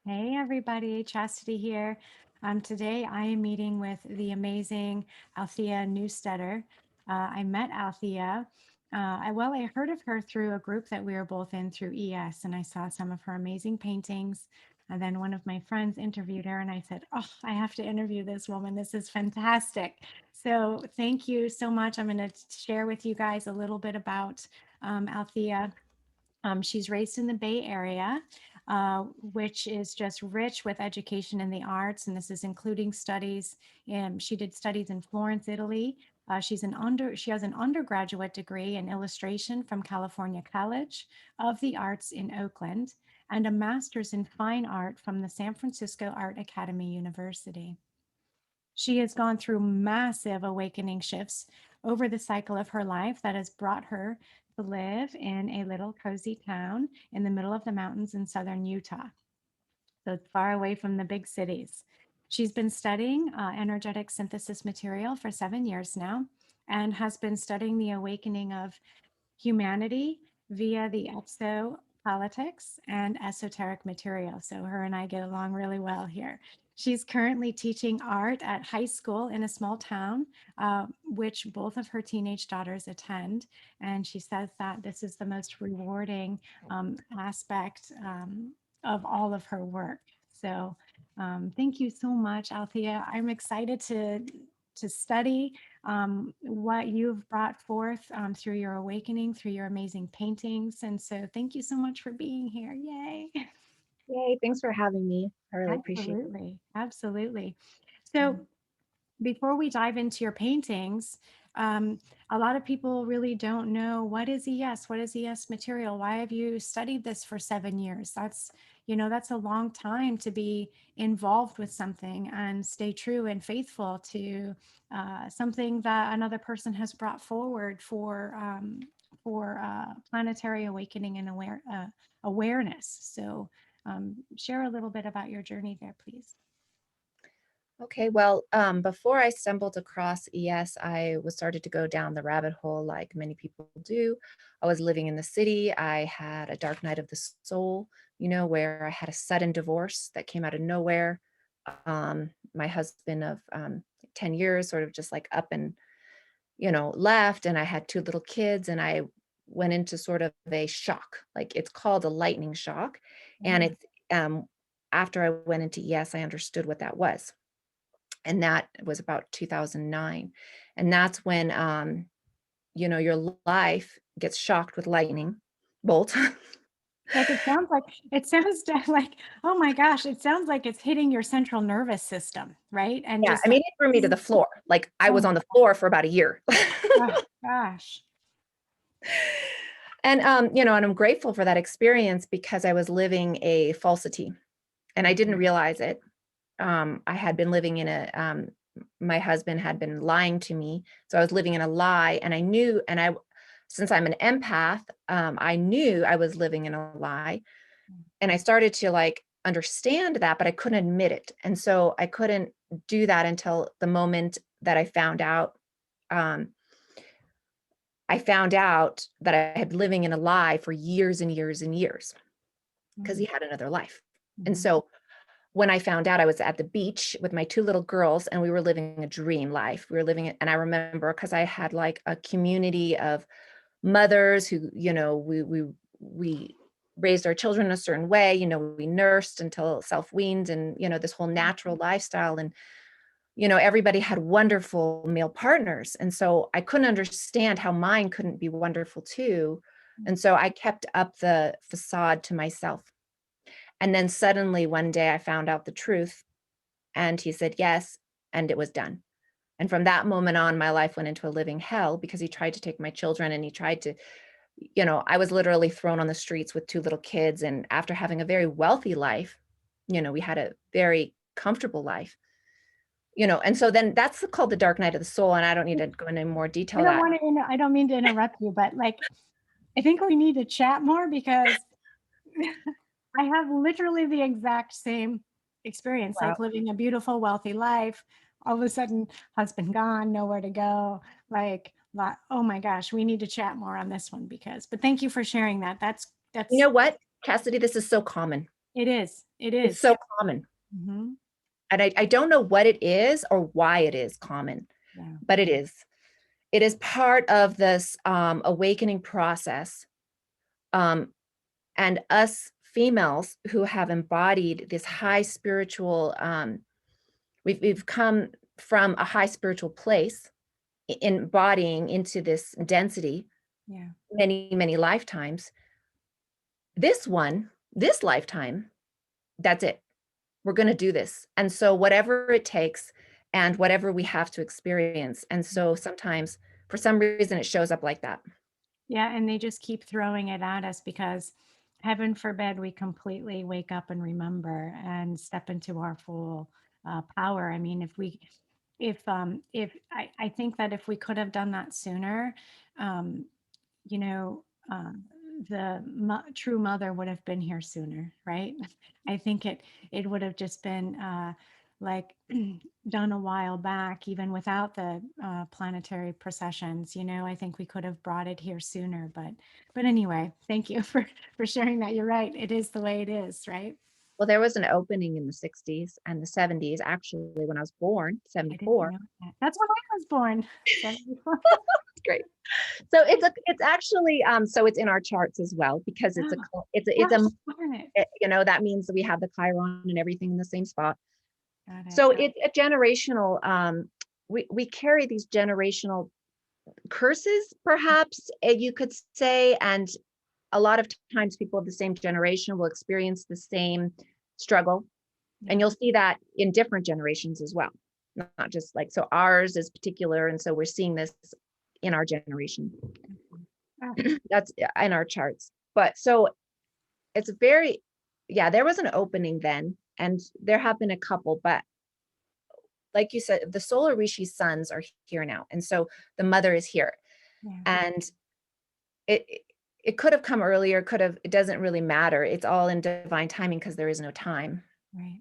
Hey everybody, Chastity here. Today I am meeting with the amazing Althea Neustaedter. I met Althea. I heard of her through a group that we were both in through ES, and I saw some of her amazing paintings. And then one of my friends interviewed her, and I said, "Oh, I have to interview this woman. This is fantastic." So thank you so much. I'm going to share with you guys a little bit about Althea. She's raised in the Bay Area, which is just rich with education in the arts, and this is including studies. She did studies in Florence, Italy. She has an undergraduate degree in illustration from California College of the Arts in Oakland, and a master's in fine art from the San Francisco Art Academy University. She has gone through massive awakening shifts over the cycle of her life that has brought her to live in a little cozy town in the middle of the mountains in southern Utah. So it's far away from the big cities. She's been studying energetic synthesis material for 7 years now and has been studying the awakening of humanity via the exopolitics and esoteric material. So her and I get along really well here. She's currently teaching art at high school in a small town, which both of her teenage daughters attend. And she says that this is the most rewarding aspect of all of her work. So thank you so much, Althea. I'm excited to study what you've brought forth through your awakening, through your amazing paintings. And so thank you so much for being here. Yay. Yay, thanks for having me. I really appreciate it. Absolutely. Absolutely. So before we dive into your paintings, a lot of people really don't know what is ES, what is ES material? Why have you studied this for 7 years? That's a long time to be involved with something and stay true and faithful to something that another person has brought forward for planetary awakening and awareness. So share a little bit about your journey there, please. Okay, well, before I stumbled across ES, I was started to go down the rabbit hole like many people do. I was living in the city. I had a dark night of the soul, where I had a sudden divorce that came out of nowhere. My husband of 10 years sort of just like up and, left, and I had two little kids, and I went into sort of a shock. Like it's called a lightning shock. And Mm. it's after I went into ES, I understood what that was, and that was about 2009. And that's when your life gets shocked with lightning bolt. Like like, oh my gosh, it sounds like it's hitting your central nervous system, right? And Yeah, just I like, mean, it threw me to the floor. Like I oh was my, on the floor for about a year. oh gosh. And and I'm grateful for that experience because I was living a falsity and I didn't Mhm. realize it. I had been living in my husband had been lying to me. So I was living in a lie, and I knew, since I'm an empath, I knew I was living in a lie. And I started to like understand that, but I couldn't admit it. And so I couldn't do that until the moment that um, I found out that I had been living in a lie for years and years and years because he Mm, had another life. And mhm, so when I found out, I was at the beach with my two little girls and we were living a dream life. We were living it. And I remember because I had like a community of mothers who, we raised our children a certain way, we nursed until self-weaned and, this whole natural lifestyle. And, everybody had wonderful male partners. And so I couldn't understand how mine couldn't be wonderful too. And so I kept up the facade to myself. And then suddenly one day I found out the truth and he said yes, and it was done. And from that moment on, my life went into a living hell because he tried to take my children and he tried to, I was literally thrown on the streets with two little kids. And after having a very wealthy life, we had a very comfortable life, and so then that's called the dark night of the soul. And I don't need to go into more detail of that. I don't mean to interrupt you, but like, I think we need to chat more because I have literally the exact same experience, Wow. like living a beautiful, wealthy life. All of a sudden, husband gone, nowhere to go. Oh my gosh, we need to chat more on this one but thank you for sharing that. You That's know what, Cassidy, this is so common. It is. It It's is. so common. Hmm. And I don't know what it is or why it is common, Yeah. but it is. It is part of this awakening process. Um, and us females who have embodied this high spiritual, we've come from a high spiritual place, embodying into this density Yeah. many, many lifetimes. This lifetime, that's it. We're going to do this. And so whatever it takes and whatever we have to experience. And so sometimes for some reason it shows up like that. Yeah, and they just keep throwing it at us because heaven forbid we completely wake up and remember and step into our full power. I mean, if I think that if we could have done that sooner, um, you know, the true mother would have been here sooner, right? I think it would have just been like done a while back, even without the planetary processions. I think we could have brought it here sooner. But anyway, thank you for sharing that. You're right. It is the way it is, right? Well, there was an opening in the 60s and the 70s, actually, when I was born, I didn't 74. know that. That's when I was born. 74. Great. So it's actually so it's in our charts as well because it's a Oh, it's gosh, a darn it. that means that we have the Chiron and everything in the same spot. Got it. So it's a generational we carry these generational curses, perhaps you could say, and a lot of times people of the same generation will experience the same struggle, and Yeah. you'll see that in different generations as well, not just like, so ours is particular, and so we're seeing this in our generation. Oh, That's in our charts. But so it's very, yeah, there was an opening then, and there have been a couple, but like you said, the solar rishi sons are here now, and so the mother is here, yeah. and it it could have come earlier, could have, it doesn't really matter, it's all in divine timing because there is no time, Right.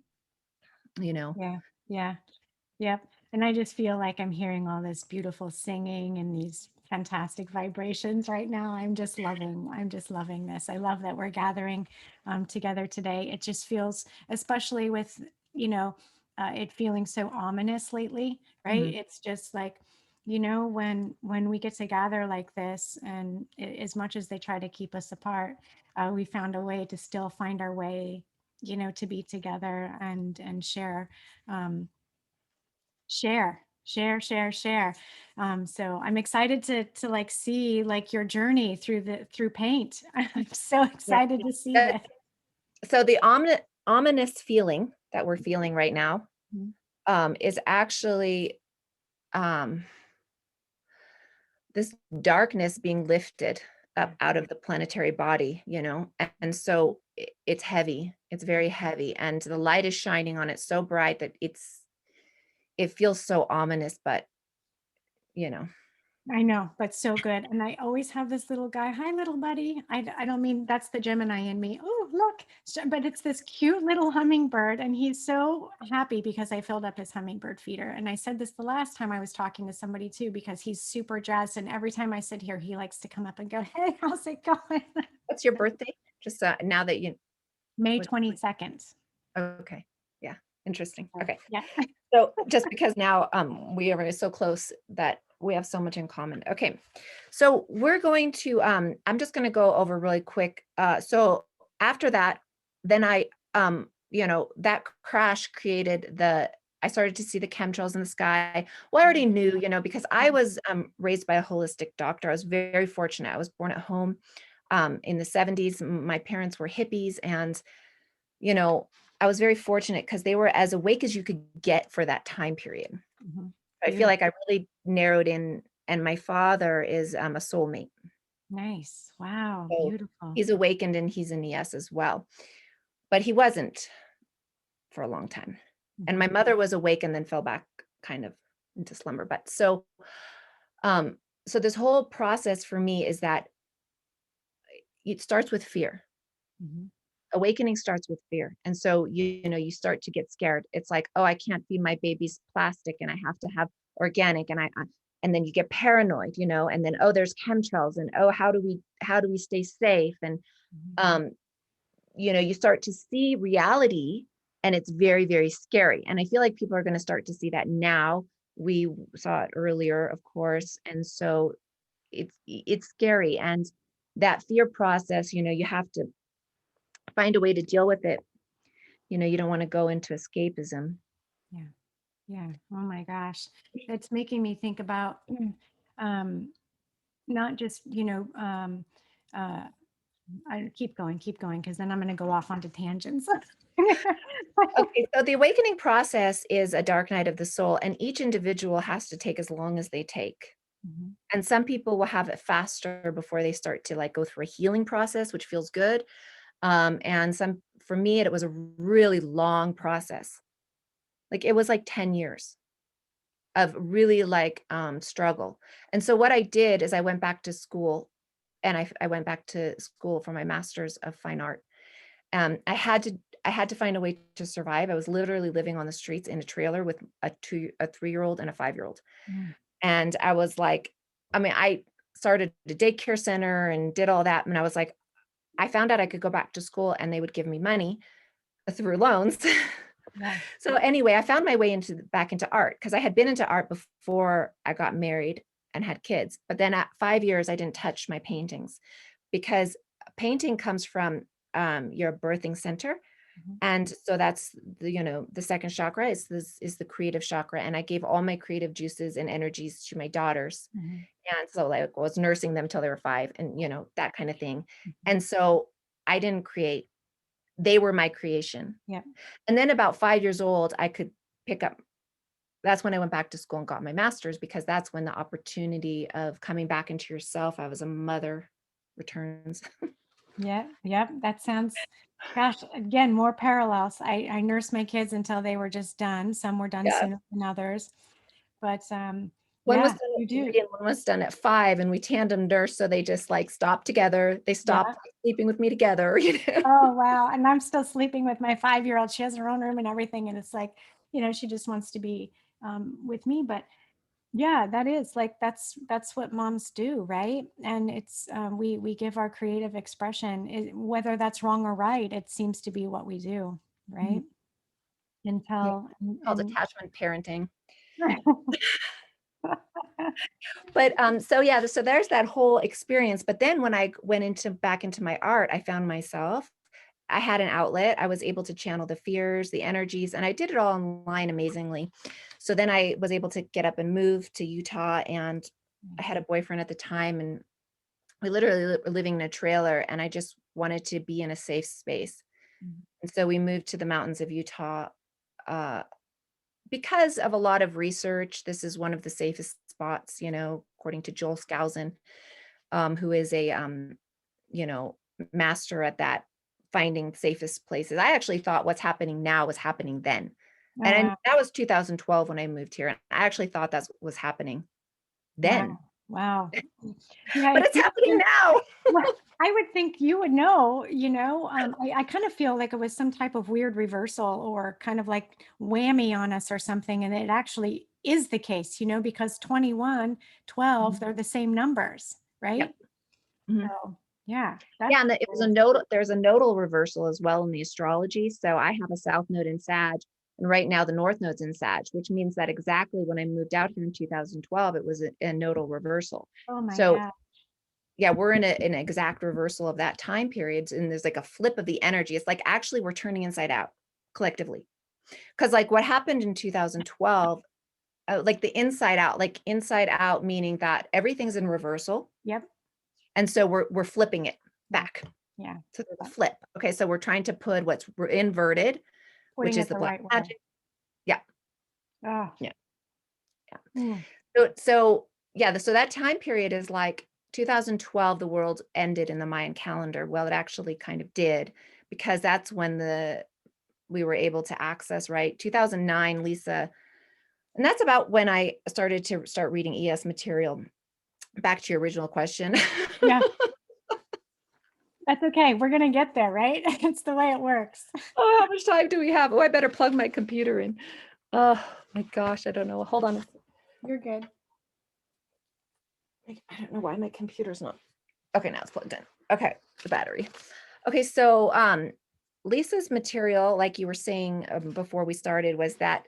you know. Yeah. Yeah. Yep. And I just feel like I'm hearing all this beautiful singing and these fantastic vibrations right now. I'm just loving this. I love that we're gathering together today. It just feels, especially with, you know, it feeling so ominous lately, right? Mhm. It's just like, when we get to gather like this, and as much as they try to keep us apart, we found a way to still find our way, to be together and share. Share. So I'm excited to like see like your journey through paint. I'm so Yeah. excited to see Uh, this. so the ominous feeling that we're feeling right now Mhm. is actually um this darkness being lifted Yeah. up out of the planetary body, and so it's heavy, it's very heavy, and the light is shining on it so bright that it feels so ominous, but you know I know, but so good. And I always have this little guy. Hi, little buddy. I don't mean that's the Gemini in me. Oh, look. But it's this cute little hummingbird. And he's so happy because I filled up his hummingbird feeder. And I said this the last time I was talking to somebody too, because he's super jazzed. And every time I sit here, he likes to come up and go, Hey, how's it going? what's your birthday, just now that you May what 22nd. okay, yeah, interesting, So, okay. yeah. So just because now we are so close that we have so much in common. Okay. So we're going to I'm just going to go over really quick. So after that, then that crash created I started to see the chemtrails in the sky. Well, I already knew, because I was raised by a holistic doctor. I was very fortunate. I was born at home in the 70s. My parents were hippies, and you know, I was very fortunate because they were as awake as you could get for that time period. Mhm. I feel Beautiful. like I really narrowed in, and my father is a soulmate. Nice. Wow. So Beautiful. he's awakened and he's in ES as well. But he wasn't for a long time. And Mhm. my mother was awake and then fell back kind of into slumber. But um, so this whole process for me is that it starts with fear. Mhm. Awakening starts with fear, and so you start to get scared. It's like, oh, I can't feed my babies plastic and I have to have organic, and then you get paranoid, and then, oh, there's chemtrails, and oh, how do we stay safe, and Mhm. um you start to see reality, and it's very, very scary. And I feel like people are going to start to see that now. We saw it earlier, of course. And so it's scary. And that fear process, you have to find a way to deal with it. You don't want to go into escapism. Yeah. Yeah. Oh my gosh. It's making me think about um, not just, uh, I keep going, because then I'm going to go off onto tangents. Okay, so the awakening process is a dark night of the soul, and each individual has to take as long as they take. Mhm. And some people will have it faster before they start to like go through a healing process, which feels good. And for me, it was a really long process. Like it was like 10 years of really like struggle. And so what I did is I went back to school, and I went back to school for my master's of fine art. I had to find a way to survive. I was literally living on the streets in a trailer with a 3-year-old and a 5-year-old. Mm. And I was like, I mean, I started a daycare center and did all that. And I was like, I found out I could go back to school and they would give me money through loans. Yeah. So anyway, I found my way back into art because I had been into art before I got married and had kids. But then at 5 years, I didn't touch my paintings because painting comes from your birthing center. Mhm. And so that's the second chakra is the creative chakra. And I gave all my creative juices and energies to my daughters. Mhm. And so like I was nursing them till they were 5 and that kind of thing. Mhm. And so I didn't create, they were my creation. Yeah. And then about 5 years old, I could pick up. That's when I went back to school and got my master's, because that's when the opportunity of coming back into yourself as a mother returns. Yeah. Yep. That sounds, gosh, again, more parallels. I nursed my kids until they were just done. Some were done Yeah. sooner than others, but One was yeah, done you at do. 3 and one was done at 5, and we tandem nursed, so they just, like, stopped together. They stopped, Yeah. like, sleeping with me together, Oh, wow. And I'm still sleeping with my 5-year-old. She has her own room and everything. And it's like, she just wants to be with me. But yeah, that is like, that's what moms do, right? And it's, we give our creative expression, whether that's wrong or right, it seems to be what we do, Mhm. right? Yeah, Until, called attachment parenting. and But, so yeah, so there's that whole experience, but then when I went back into my art, I found myself. I had an outlet. I was able to channel the fears, the energies, and I did it all online amazingly. So then I was able to get up and move to Utah, and I had a boyfriend at the time, and we literally were living in a trailer, and I just wanted to be in a safe space. And so we moved to the mountains of Utah, uh, because of a lot of research. This is one of the safest spots, according to Joel Skousen, who is a you know, master at that, finding safest places. I actually thought what's happening now was happening then. oh, And wow. that was 2012 when I moved here. And I actually thought that was happening Wow. then, Wow. Yeah. but it's happening now. Well, I would think you would know, I kind of feel like it was some type of weird reversal or kind of like whammy on us or something. And it actually is the case, because 21, 12, Mhm. they're the same numbers, right? Yep. Mhm. So yeah, that's Yeah, and it was a nodal. There's a nodal reversal as well in the astrology. So I have a south node in Sag, and right now the north node's in Sag, which means that exactly when I moved out here in 2012, it was a nodal reversal. oh my So God. yeah, we're in an exact reversal of that time period, and there's like a flip of the energy. It's like actually we're turning inside out collectively, because like what happened in 2012, like the inside out, meaning that everything's in reversal, Yep. and so we're flipping it Yeah. back. Yeah. So there's a flip. Okay, so we're trying to put what's inverted, which Putting is it the the black right way. magic. Yeah, Oh, yeah, yeah. mm, So yeah, so that time period is like 2012, the world ended in the Mayan calendar. Well, it actually kind of did, because that's when we were able to access, right? 2009, Lisa, and that's about when I started to start reading ES material. Back to your original question. yeah, that's okay. We're going to get there, right? It's the way it works. Oh, how much time do we have? Oh, I better plug my computer in. Oh my gosh, I don't know. Hold on. You're good. I don't know why my computer's not. Okay, now it's plugged in. Okay, the battery. Okay, so Lisa's material, like you were saying before we started, was that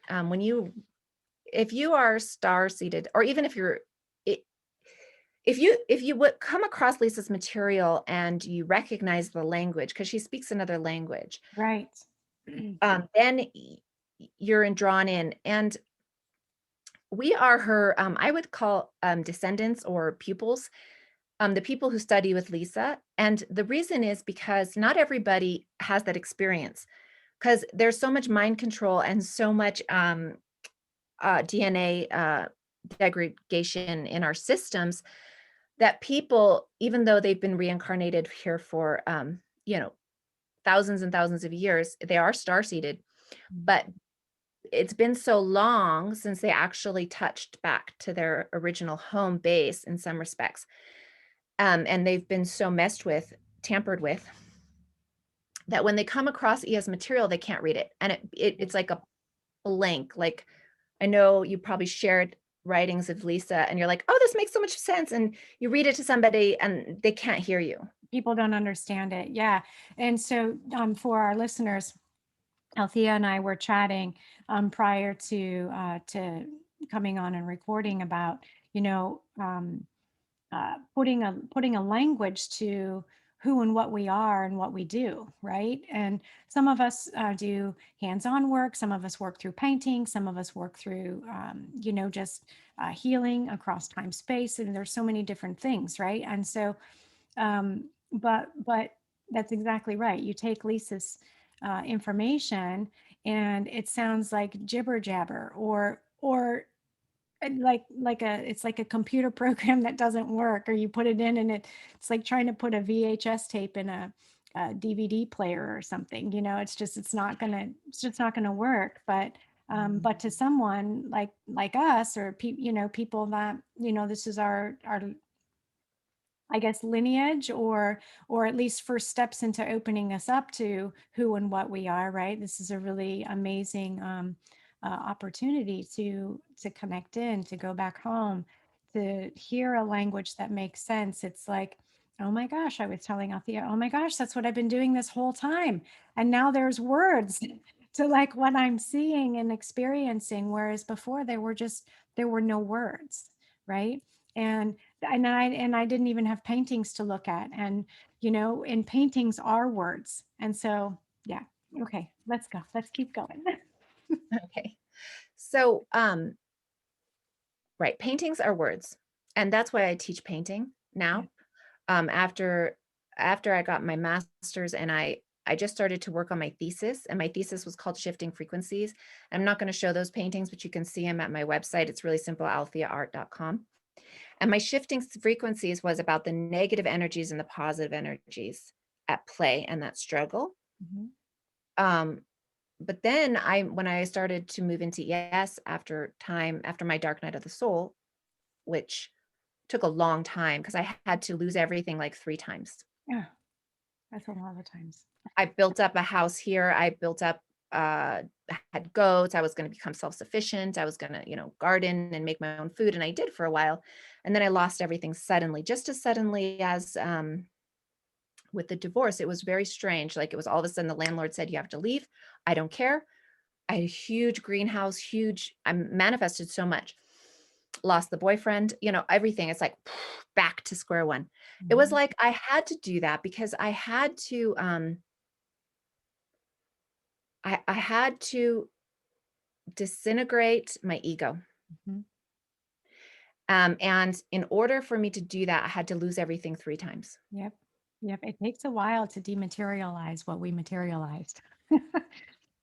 if you are star seeded, or even if you're, if you would come across Lisa's material and you recognize the language, because she speaks another language, Right. then you're drawn in. And we are her, I would call descendants or pupils, the people who study with Lisa. And the reason is because not everybody has that experience, because there's so much mind control and so much DNA degradation in our systems, that people, even though they've been reincarnated here for, thousands and thousands of years, they are star seeded, but it's been so long since they actually touched back to their original home base in some respects. And they've been so messed with, tampered with, that when they come across ES material, they can't read it. And it's like a blank. Like, I know you probably shared writings of Lisa and you're like, oh, this makes so much sense. And you read it to somebody and they can't hear you. People don't understand it. Yeah. And so for our listeners, Althea and I were chatting prior to coming on and recording about, putting a language to who and what we are and what we do, right? And some of us do hands-on work, some of us work through painting, some of us work through, just healing across time, space, and there's so many different things, right? And so, but that's exactly right. You take Lisa's information, and it sounds like jibber jabber, or it's like a computer program that doesn't work, or you put it in and it's like trying to put a VHS tape in a DVD player or something. It's just not gonna work. But to someone like us, or people that this is our I guess lineage, or at least first steps into opening us up to who and what we are, right? This is a really amazing opportunity to connect in, to go back home, to hear a language that makes sense. It's like, oh my gosh, I was telling Althea, oh my gosh, that's what I've been doing this whole time. And now there's words to like what I'm seeing and experiencing, whereas before there were no words, right? And I didn't even have paintings to look at. And and paintings are words. And so, yeah. Okay, let's go. Let's keep going. Okay. So, right, paintings are words. And that's why I teach painting Yeah. now. After I got my master's, and I just started to work on my thesis, and my thesis was called Shifting Frequencies. I'm not going to show those paintings, but you can see them at my website. It's really simple, altheaart.com. And my shifting frequencies was about the negative energies and the positive energies at play and that struggle. Mhm. Um, but then when I started to move into ES after my dark night of the soul, which took a long time because I had to lose everything like 3 times. Yeah, that's a lot of times. I built up a house here. I built up, had goats. I was going to become self-sufficient. I was going to, garden and make my own food. And I did for a while. And then I lost everything suddenly, just as suddenly as with the divorce. It was very strange. Like, it was all of a sudden the landlord said, you have to leave. I don't care. I had a huge greenhouse, I manifested so much. Lost the boyfriend, everything. It's like back to square one. It was Mhm. like I had to do that because I had to I had to disintegrate my ego. Mhm. And in order for me to do that, I had to lose everything 3 times. Yep. Yep. It takes a while to dematerialize what we materialized.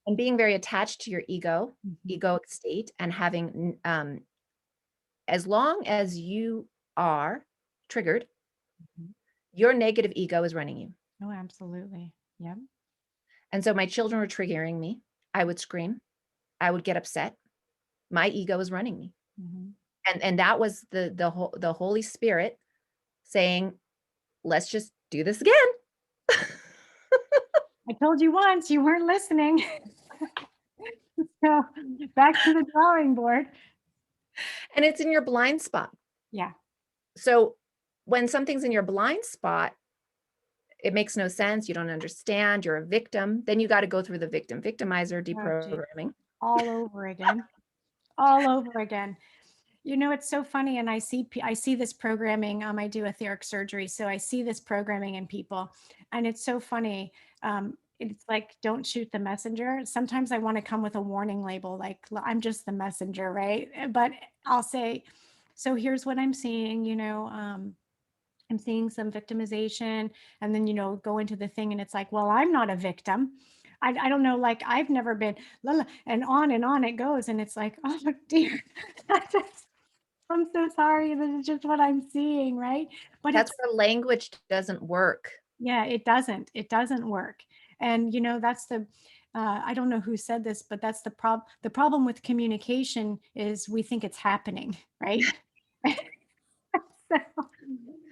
And being very attached to your Mhm. egoic state, and having, as long as you are triggered, Mhm. your negative ego is running you. Oh, absolutely. Yep. And so my children were triggering me. I would scream. I would get upset. My ego was running me. Mhm. And that was the Holy Spirit saying, let's just do this again. I told you once, you weren't listening. So back to the drawing board. And it's in your blind spot. Yeah. So when something's in your blind spot, it makes no sense. You don't understand. You're a victim. Then you got to go through the victimizer Oh, geez. deprogramming. All over again. All over again. You know, it's so funny, and I see this programming. I do etheric surgery, so I see this programming in people, and it's so funny. It's like, don't shoot the messenger. Sometimes I want to come with a warning label, like, I'm just the messenger, right? But I'll say, so here's what I'm seeing. I'm seeing some victimization, and then go into the thing, and it's like, well, I'm not a victim. I don't know, like, I've never been, and on it goes, and it's like, oh dear. I'm so sorry. This is just what I'm seeing, right? But That's it's, where language doesn't work. yeah, it doesn't work. And that's I don't know who said this, but that's the problem with communication is we think it's happening, right? So,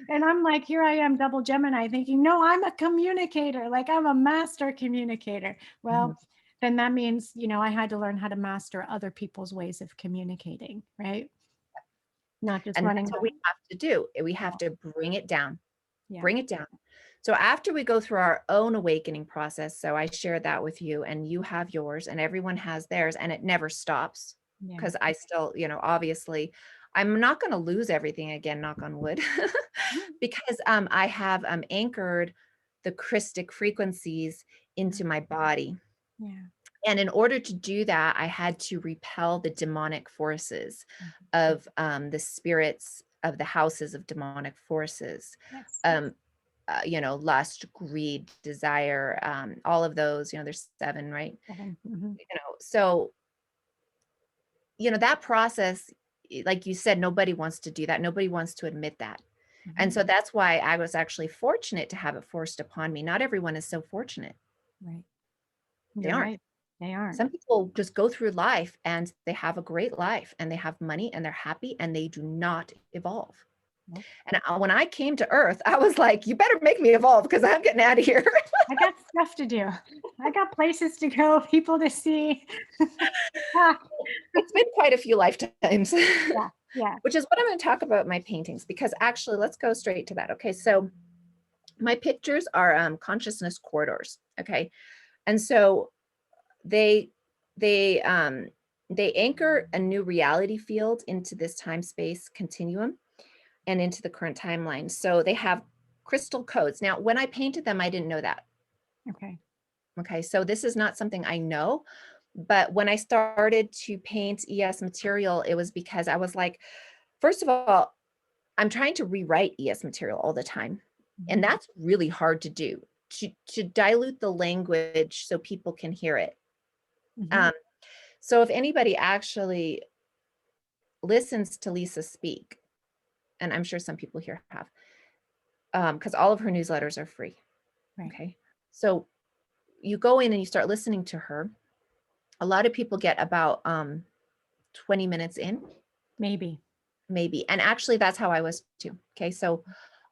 and I'm like, here I am, double Gemini, thinking, no, I'm a communicator, like I'm a master communicator. Mhm. Well, then that means, I had to learn how to master other people's ways of communicating, right? Not just And running that's what the, we have to do. We have to bring it down, yeah, bring it down. So after we go through our own awakening process, so I shared that with you and you have yours and everyone has theirs and it never stops yeah, because I still, obviously I'm not going to lose everything again, knock on wood, because I have anchored the Christic frequencies into my body. yeah, And in order to do that, I had to repel the demonic forces of the spirits of the houses of demonic forces. yes, Um, lust, greed, desire, all of those, there's 7, right? mhm, So, that process, like you said, nobody wants to do that. Nobody wants to admit that. And mhm, so that's why I was actually fortunate to have it forced upon me. Not everyone is so fortunate. right. They You're aren't. right. They aren't. Some people just go through life and they have a great life and they have money and they're happy and they do not evolve. Nope. And when I came to Earth, I was like, you better make me evolve because I'm getting out of here. I got stuff to do. I got places to go, people to see. Ah, It's been quite a few lifetimes, yeah, yeah. which is what I'm going to talk about my paintings, because actually, let's go straight to that. Okay, so my pictures are consciousness corridors. Okay, and so they they um, they anchor a new reality field into this time space continuum and into the current timeline. So they have crystal codes. Now, when I painted them, I didn't know that. Okay. Okay, so this is not something I know. But when I started to paint ES material, it was because I was like, first of all, I'm trying to rewrite ES material all the time. And Mhm, that's really hard to do, to dilute the language so people can hear it. mhm. Um, so if anybody actually listens to Lisa speak, and I'm sure some people here have, because all of her newsletters are free. Right. Okay. So you go in and you start listening to her. A lot of people get about 20 minutes in, Maybe. maybe. And actually, that's how I was too. Okay. So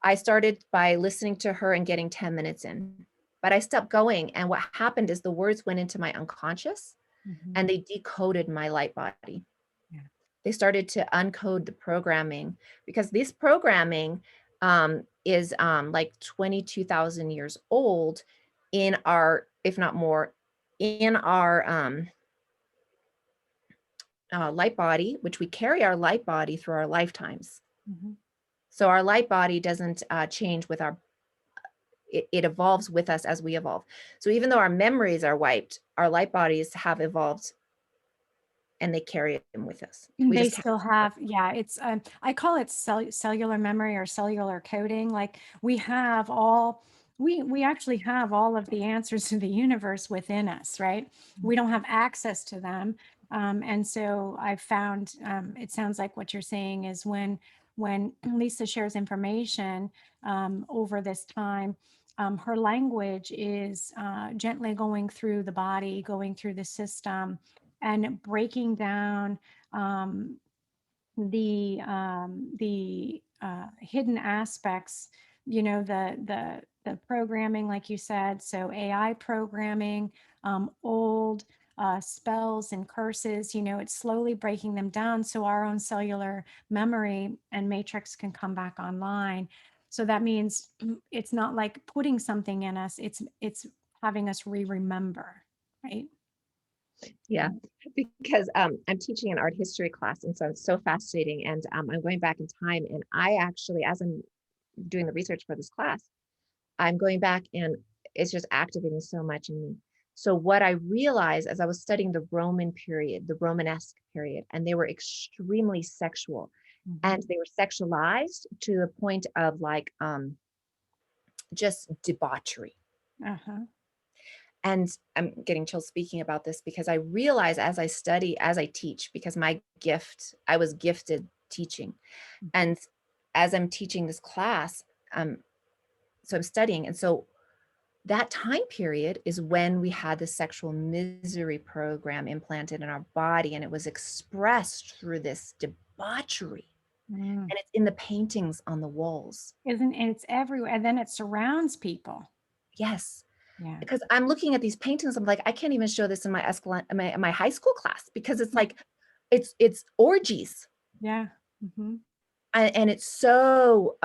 I started by listening to her and getting 10 minutes in, but I stopped going. And what happened is the words went into my unconscious Mhm, and they decoded my light body. yeah. They started to uncode the programming because this programming is like 22,000 years old in our, if not more, in our light body, which we carry our light body through our lifetimes. Mhm. So our light body doesn't change with it evolves with us as we evolve. So even though our memories are wiped, our light bodies have evolved and they carry them with us. We They just have still have, yeah, it's, I call it cellular memory or cellular coding. Like, we actually have all of the answers to the universe within us, right? We don't have access to them. And so I've found, it sounds like what you're saying is when Lisa shares information over this time, her language is gently going through the body, going through the system, and breaking down um, the hidden aspects, the programming, like you said, so AI programming, old spells and curses, it's slowly breaking them down so our own cellular memory and matrix can come back online. So that means it's not like putting something in us, it's having us remember, right? Yeah, because I'm teaching an art history class, and so it's so fascinating. And I'm going back in time, and I actually, as I'm doing the research for this class, I'm going back, and it's just activating so much in me. So what I realized as I was studying the Roman period, the Romanesque period, and they were extremely sexual, and Mhm. they were sexualized to the point of like just debauchery. Uh-huh. And I'm getting chills speaking about this because I realize as I study, as I teach, because I was gifted teaching. Mhm. And as I'm teaching this class, um, so I'm studying. And so that time period is when we had the sexual misery program implanted in our body, and it was expressed through this debauchery. Mm. And it's in the paintings on the walls. Isn't and it's everywhere, and then it surrounds people. Yes. Yeah. Because I'm looking at these paintings, I'm like, I can't even show this in my high school class because it's like it's orgies. Yeah. Mhm. And it's so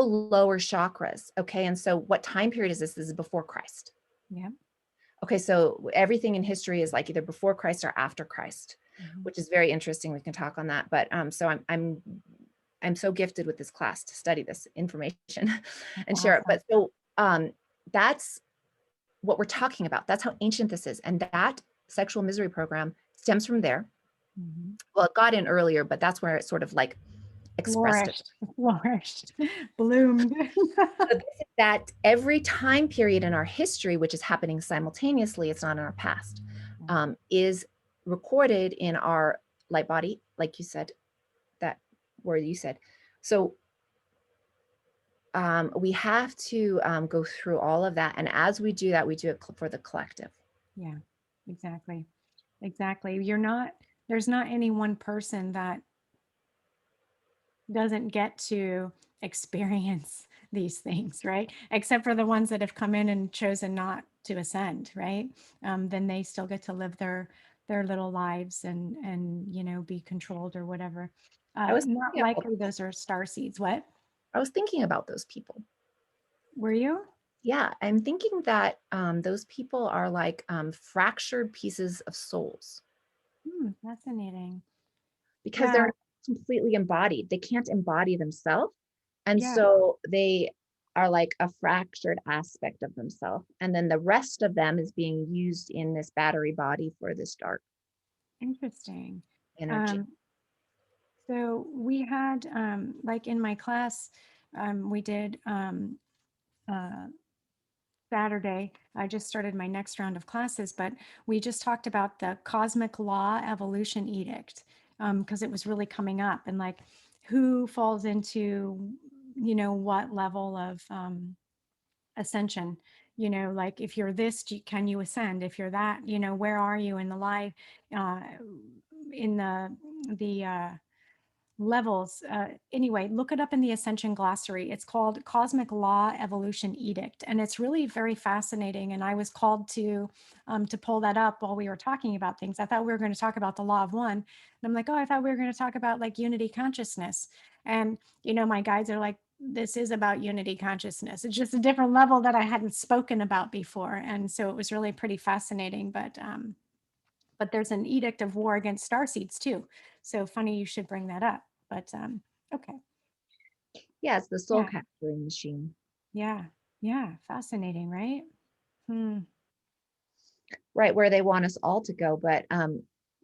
lower chakras. Okay. And so what time period is this? This is before Christ. Yeah. Okay, so everything in history is like either before Christ or after Christ, Mhm. which is very interesting. We can talk on that. But so I'm so gifted with this class to study this information That's and share it. awesome. But so that's what we're talking about. That's how ancient this is. And that sexual misery program stems from there. Mhm. Well, it got in earlier, but that's where it sort of like expressed it. Flourished, flourished, bloomed. So this is that every time period in our history, which is happening simultaneously, it's not in our past, is recorded in our light body, like you said, that word you said. So we have to go through all of that. And as we do that, we do it for the collective. Yeah, exactly. Exactly. There's not any one person that doesn't get to experience these things, right? Except for the ones that have come in and chosen not to ascend, right? Then they still get to live their little lives and be controlled or whatever. I was Not thinking about, likely those are star seeds. What I was thinking about those people. were you? Yeah, I'm thinking that those people are like fractured pieces of souls Fascinating. because they're Yeah, not completely embodied. They can't embody themselves. And yeah, so they are like a fractured aspect of themselves. And then the rest of them is being used in this battery body for this dark interesting. energy. Um, so we had like in my class, we did uh, Saturday. I just started my next round of classes, but we just talked about the cosmic law evolution edict because it was really coming up and like who falls into, what level of ascension. Like if you're this, can you ascend? If you're that, where are you in the life, uh, in the levels. Anyway, look it up in the Ascension Glossary. It's called Cosmic Law Evolution Edict, and it's really very fascinating. And I was called to pull that up while we were talking about things. I thought we were going to talk about the Law of One, and I'm like, oh, I thought we were going to talk about like unity consciousness. And my guides are like, this is about unity consciousness. It's just a different level that I hadn't spoken about before, and so it was really pretty fascinating. But there's an edict of war against starseeds too. So funny you should bring that up. But okay. Yeah, it's the soul Yeah. capturing machine, Yeah. Yeah. Fascinating, right? Hmm. right? Where they want us all to go. But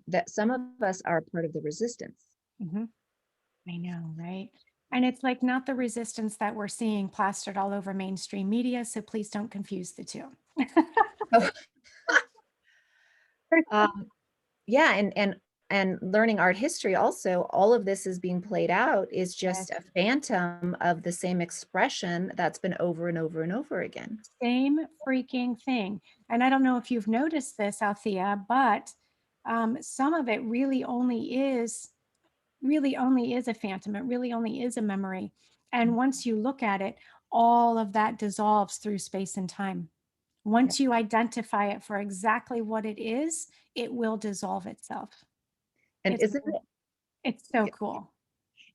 that some of us are part of the resistance. Hmm. I know, right? And it's like not the resistance that we're seeing plastered all over mainstream media. So please don't confuse the two. um, yeah, and learning art history also, all of this is being played out is Yes. just a phantom of the same expression that's been over and over and over again. Same freaking thing. And I don't know if you've noticed this, Althea, but some of it really only is a phantom. It really only is a memory. And once you look at it, all of that dissolves through space and time. Yeah. Once you identify it for exactly what it is, it will dissolve itself. And It's isn't it it's so cool.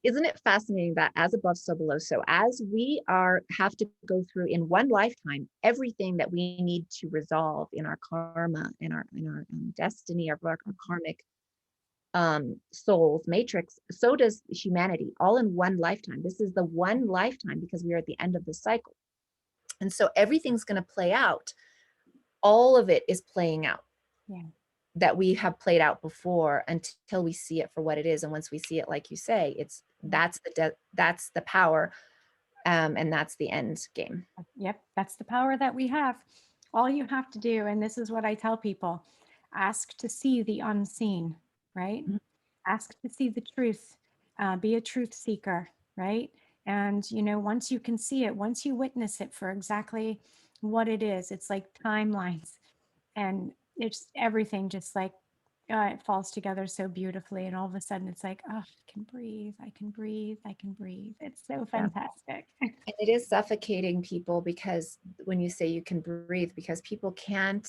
Isn't it fascinating that as above, so below? So as we have to go through in one lifetime everything that we need to resolve in our karma, in our destiny, our karmic souls matrix, so does humanity, all in one lifetime. This is the one lifetime because we are at the end of the cycle, and so everything's going to play out. All of it is playing out. Yeah. That we have played out before until we see it for what it is. And once we see it, like you say, that's the power, and that's the end game. Yep, that's the power that we have. All you have to do, and this is what I tell people, ask to see the unseen, right? Mhm. Ask to see the truth. Be a truth seeker, right? And, once you can see it, once you witness it for exactly what it is, it's like timelines, and it's everything just like it falls together so beautifully. And all of a sudden it's like, oh, I can breathe. I can breathe. I can breathe. It's so Yeah. fantastic. And it is suffocating people, because when you say you can breathe, because people can't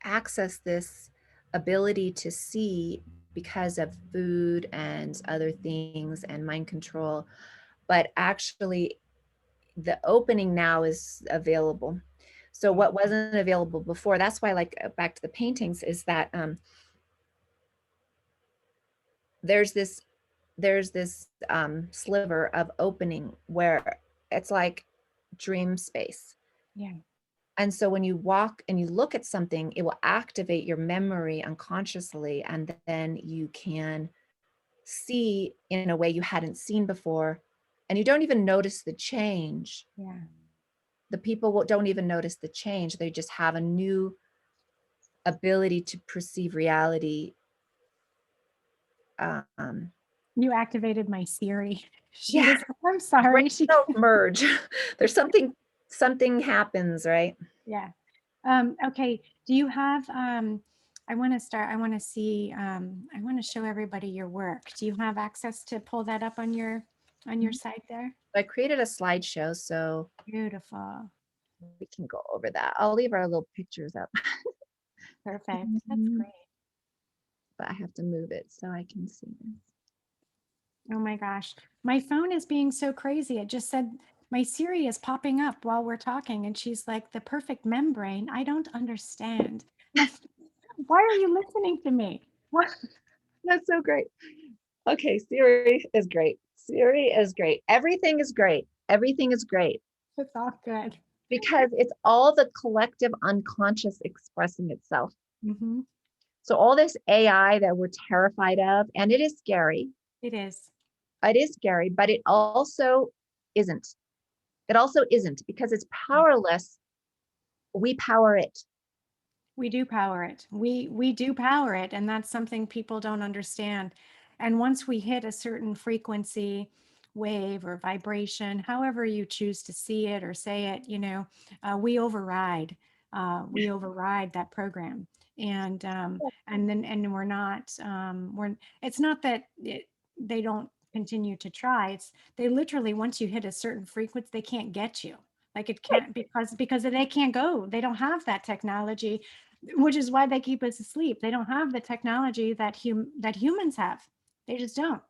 access this ability to see because of food and other things and mind control. But actually, the opening now is available. So what wasn't available before, that's why, like, back to the paintings, is that there's this sliver of opening where it's like dream space. Yeah. And so when you walk and you look at something, it will activate your memory unconsciously, and then you can see in a way you hadn't seen before, and you don't even notice the change. Yeah. The people don't even notice the change. They just have a new ability to perceive reality. Um, You activated my Siri. She yeah, was, I'm sorry. brains don't merge. There's something happens, right? Yeah. Okay. Do you have, I want to start, I want to see, I want to show everybody your work. Do you have access to pull that up on your Mhm. site there? I created a slideshow, so Beautiful. we can go over that. I'll leave our little pictures up. Perfect. That's Mhm. great. But I have to move it so I can see this. Oh my gosh. My phone is being so crazy. It just said my Siri is popping up while we're talking, and she's like, the perfect membrane. I don't understand. Why are you listening to me? What? That's so great. Okay, Siri is great. Siri is great. Everything is great. Everything is great It's all good. because it's all the collective unconscious expressing itself. Hmm. So all this AI that we're terrified of, and it is scary. It is. It is scary, but it also isn't. It also isn't, because it's powerless. We power it. We do power it. We do power it, and that's something people don't understand. And once we hit a certain frequency, wave or vibration, however you choose to see it or say it, we override. We override that program, and we're not. We're. It's not that they don't continue to try. It's they literally, once you hit a certain frequency, they can't get you. Like it can't, because they can't go. They don't have that technology, which is why they keep us asleep. They don't have the technology that humans have. They just don't.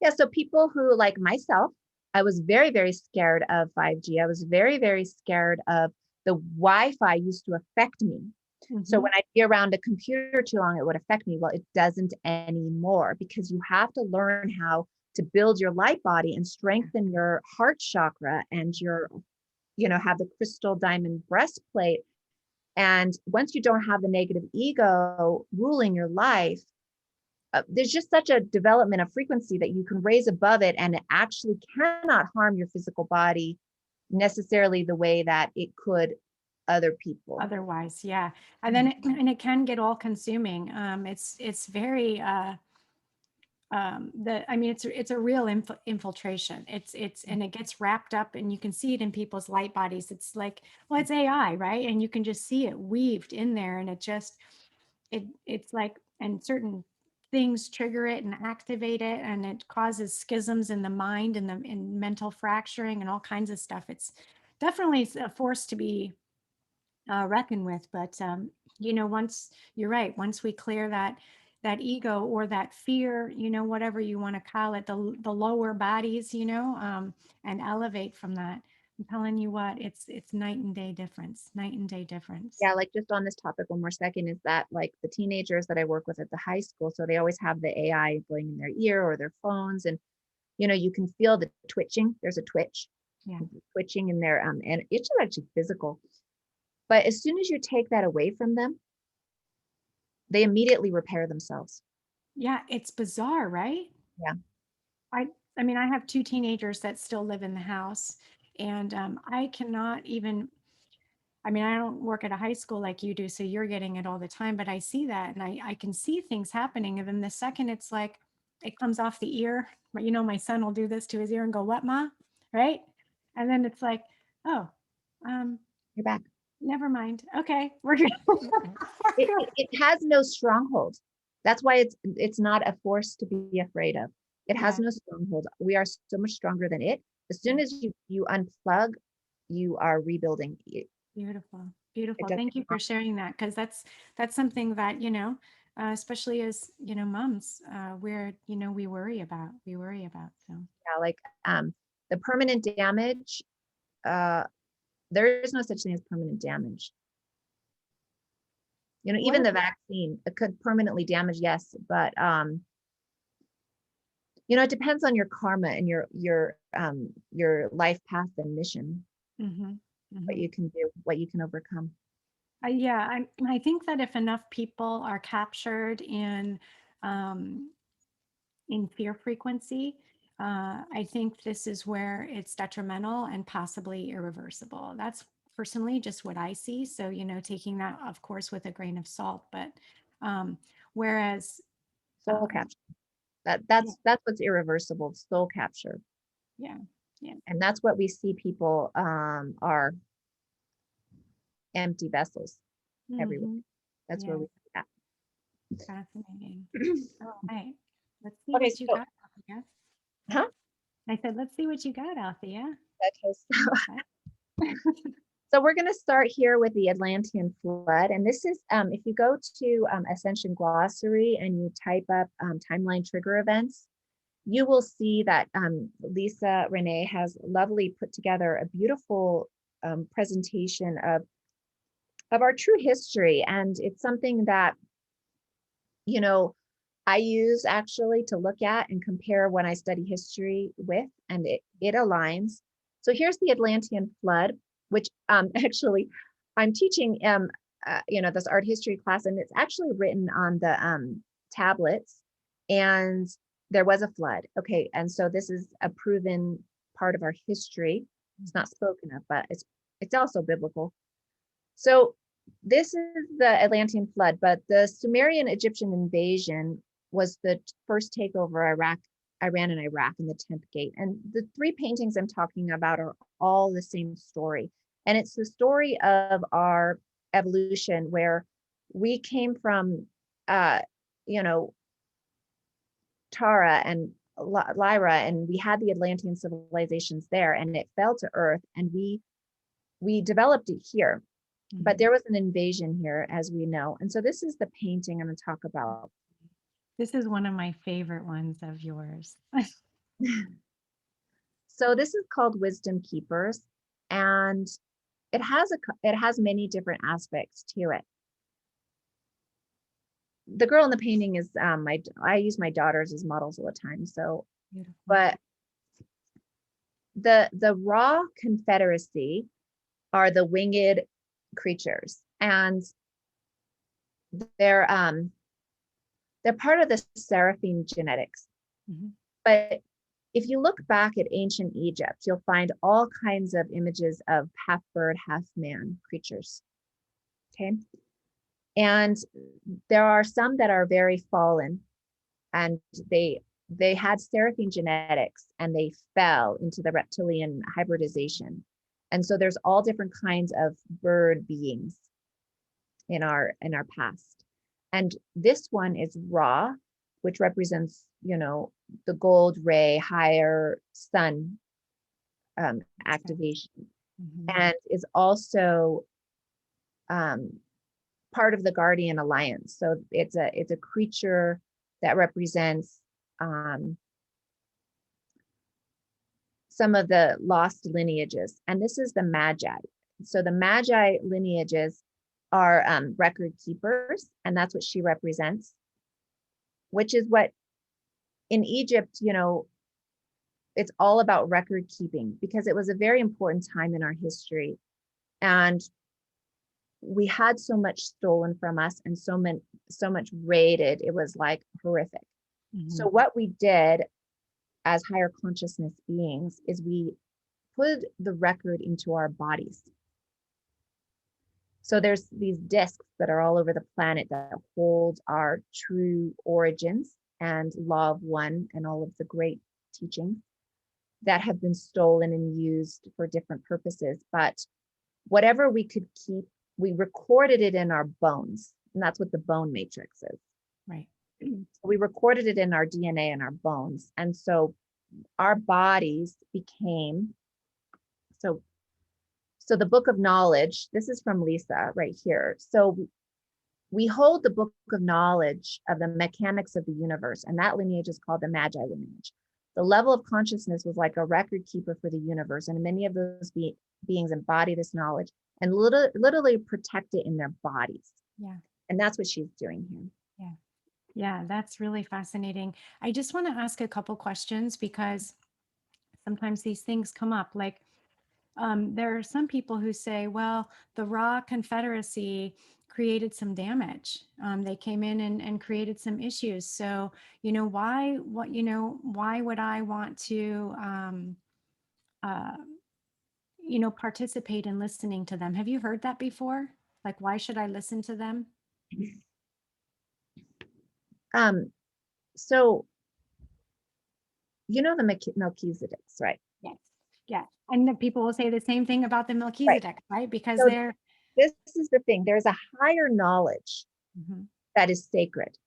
Yeah, so people who, like myself, I was very, very scared of 5G. I was very, very scared of the Wi-Fi used to affect me. So Mhm. when I'd be around a computer too long, it would affect me. Well, it doesn't anymore, because you have to learn how to build your light body and strengthen your heart chakra, and have the crystal diamond breastplate. And once you don't have the negative ego ruling your life, there's just such a development of frequency that you can raise above it, and it actually cannot harm your physical body necessarily the way that it could other people. Otherwise, yeah. And then it can get all consuming. It's very the I mean it's a real infiltration. It's and it gets wrapped up, and you can see it in people's light bodies. It's like, well, it's AI, right? And you can just see it weaved in there, and it's like, and certain things trigger it and activate it, and it causes schisms in the mind and the in mental fracturing and all kinds of stuff. It's definitely a force to be reckoned with. But once you're right, once we clear that that ego or that fear, whatever you want to call it, the lower bodies, and elevate from that. I'm telling you what, it's night and day difference, night and day difference. Yeah, like just on this topic, one more second, is that like the teenagers that I work with at the high school, so they always have the AI going in their ear or their phones, and you can feel the twitching. There's a twitch, Yeah. twitching in there, and it's actually physical. But as soon as you take that away from them, they immediately repair themselves. Yeah, it's bizarre, right? Yeah. I I mean, I have two teenagers that still live in the house, and I cannot even. I mean, I don't work at a high school like you do, so you're getting it all the time, but I see that and I can see things happening. And then the second it's like it comes off the ear, but my son will do this to his ear and go, "What, ma?" Right? And then it's like, "Oh, um, You're back. never mind. Okay, we're good." It has no stronghold. That's why it's not a force to be afraid of. It has Yeah, no stronghold. We are so much stronger than it. As soon yeah. as you unplug, you are rebuilding. Beautiful, It beautiful. doesn't Thank you for sharing that because that's something that especially as moms, we worry about. We worry about. So yeah, like the permanent damage, uh there is no such thing as permanent damage. what Even if the vaccine, it could permanently damage, yes, but it depends on your karma and your life path and mission, mm-hmm, what mm-hmm. you can do, what you can overcome. Yeah, I think that if enough people are captured um, in fear frequency, I think this is where it's detrimental and possibly irreversible. That's personally just what I see. So, taking that, of course, with a grain of salt. But um, whereas, Soul um, capture. That yeah, that's what's irreversible, soul capture. yeah, yeah. And that's what we see people are empty vessels everywhere. Hmm. That's where Yeah, we see that. fascinating. All right, let's see Okay, what you so got, Althea. huh? I said, let's see what you got, Althea. Okay, I'm excited. so we're going to start here with the Atlantean flood. And this is, if you go to Ascension Glossary and you type up timeline trigger events, you will see that Lisa Renee has lovely put together a beautiful presentation of our true history. And it's something that, I use actually to look at and compare when I study history with, and it aligns. So here's the Atlantean flood, which actually I'm teaching, this art history class, and it's actually written on the tablets, and there was a flood. Okay, and so this is a proven part of our history. It's not spoken of, but it's also biblical. So this is the Atlantean flood, but the Sumerian Egyptian invasion was the first takeover Iran and Iraq in the 10th gate. And the three paintings I'm talking about are all the same story. And it's the story of our evolution where we came from, you know, Tara and Lyra, and we had the Atlantean civilizations there, and it fell to Earth, and we developed it here. But Mhm. there was an invasion here, as we know. And so this is the painting I'm going to talk about. This is one of my favorite ones of yours. So this is called Wisdom Keepers, and it has many different aspects to it. The girl in the painting is I use my daughters as models all the time. So, Beautiful. but the raw confederacy are the winged creatures, and they're um they're part of the seraphim genetics. Mhm. But if you look back at ancient Egypt, you'll find all kinds of images of half bird, half man creatures. Okay. And there are some that are very fallen, and they had seraphim genetics and they fell into the reptilian hybridization. And so there's all different kinds of bird beings in our past. And this one is Ra, which represents, the gold ray, higher sun That's good. activation, Mhm. and is also part of the Guardian Alliance. So it's a creature that represents some of the lost lineages. And this is the Magi. So the Magi lineages are record keepers, and that's what she represents, which is what in Egypt, it's all about record keeping, because it was a very important time in our history. And we had so much stolen from us and so much raided. It was like horrific. Mhm. So what we did as higher consciousness beings is we put the record into our bodies. So there's these discs that are all over the planet that hold our true origins and law of one and all of the great teachings that have been stolen and used for different purposes. But whatever we could keep, we recorded it in our bones. And that's what the bone matrix is. Right. We recorded it in our DNA and our bones. And so our bodies became, so the book of knowledge, this is from Lisa right here. So we hold the book of knowledge of the mechanics of the universe, and that lineage is called the Magi lineage. The level of consciousness was like a record keeper for the universe, and many of those beings embody this knowledge and literally protect it in their bodies. Yeah. And that's what she's doing here. Yeah. Yeah, that's really fascinating. I just want to ask a couple questions because sometimes these things come up. Like, there are some people who say, well, the Raw Confederacy created some damage. They came in and created some issues. So, why would I want to, participate in listening to them? Have you heard that before? Like, why should I listen to them? So the Melchizedeks, right? Yes. Yeah. And the people will say the same thing about the Right. Melchizedek, right? Because So they're, this is the thing. There's a higher knowledge Mhm. that is sacred.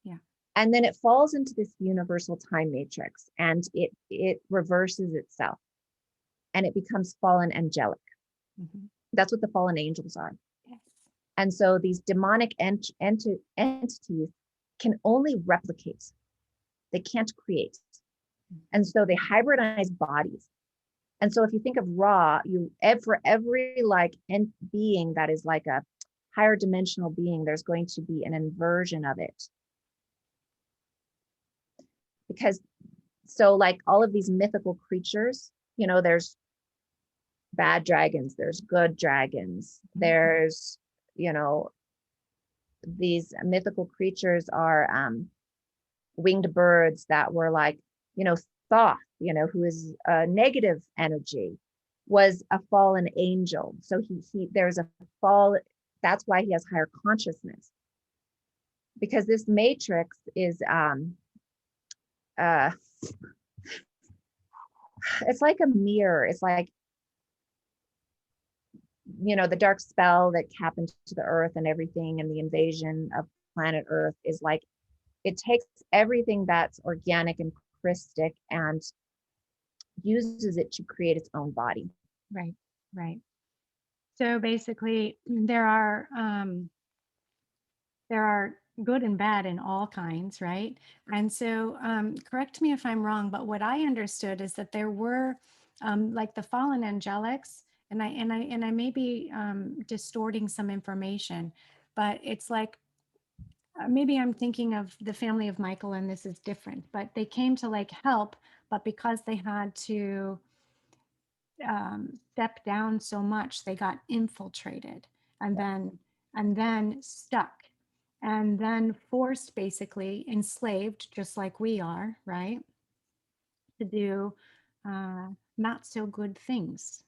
Yeah. And then it falls into this universal time matrix, and it reverses itself and it becomes fallen angelic. Mhm. That's what the fallen angels are. Yes. And so these demonic entities can only replicate. They can't create. And so they hybridize bodies. And so if you think of Ra, for every being that is like a higher dimensional being, there's going to be an inversion of it. Because so like all of these mythical creatures, there's bad dragons, there's good dragons, there's, these mythical creatures are winged birds that were like, Thoth, who is a negative energy, was a fallen angel. So there's a fall. That's why he has higher consciousness, because this matrix is it's like a mirror. It's like, the dark spell that happened to the earth and everything, and the invasion of planet Earth is like, it takes everything that's organic and Christic and uses it to create its own body. Right. Right. So basically, there are good and bad in all kinds, right? And so, correct me if I'm wrong, but what I understood is that there were, like the fallen angelics, and I may be distorting some information, but it's like, maybe I'm thinking of the family of Michael, and this is different, but they came to like help, but because they had to step down so much, they got infiltrated and then stuck and then forced, basically enslaved, just like we are, right, to do not so good things.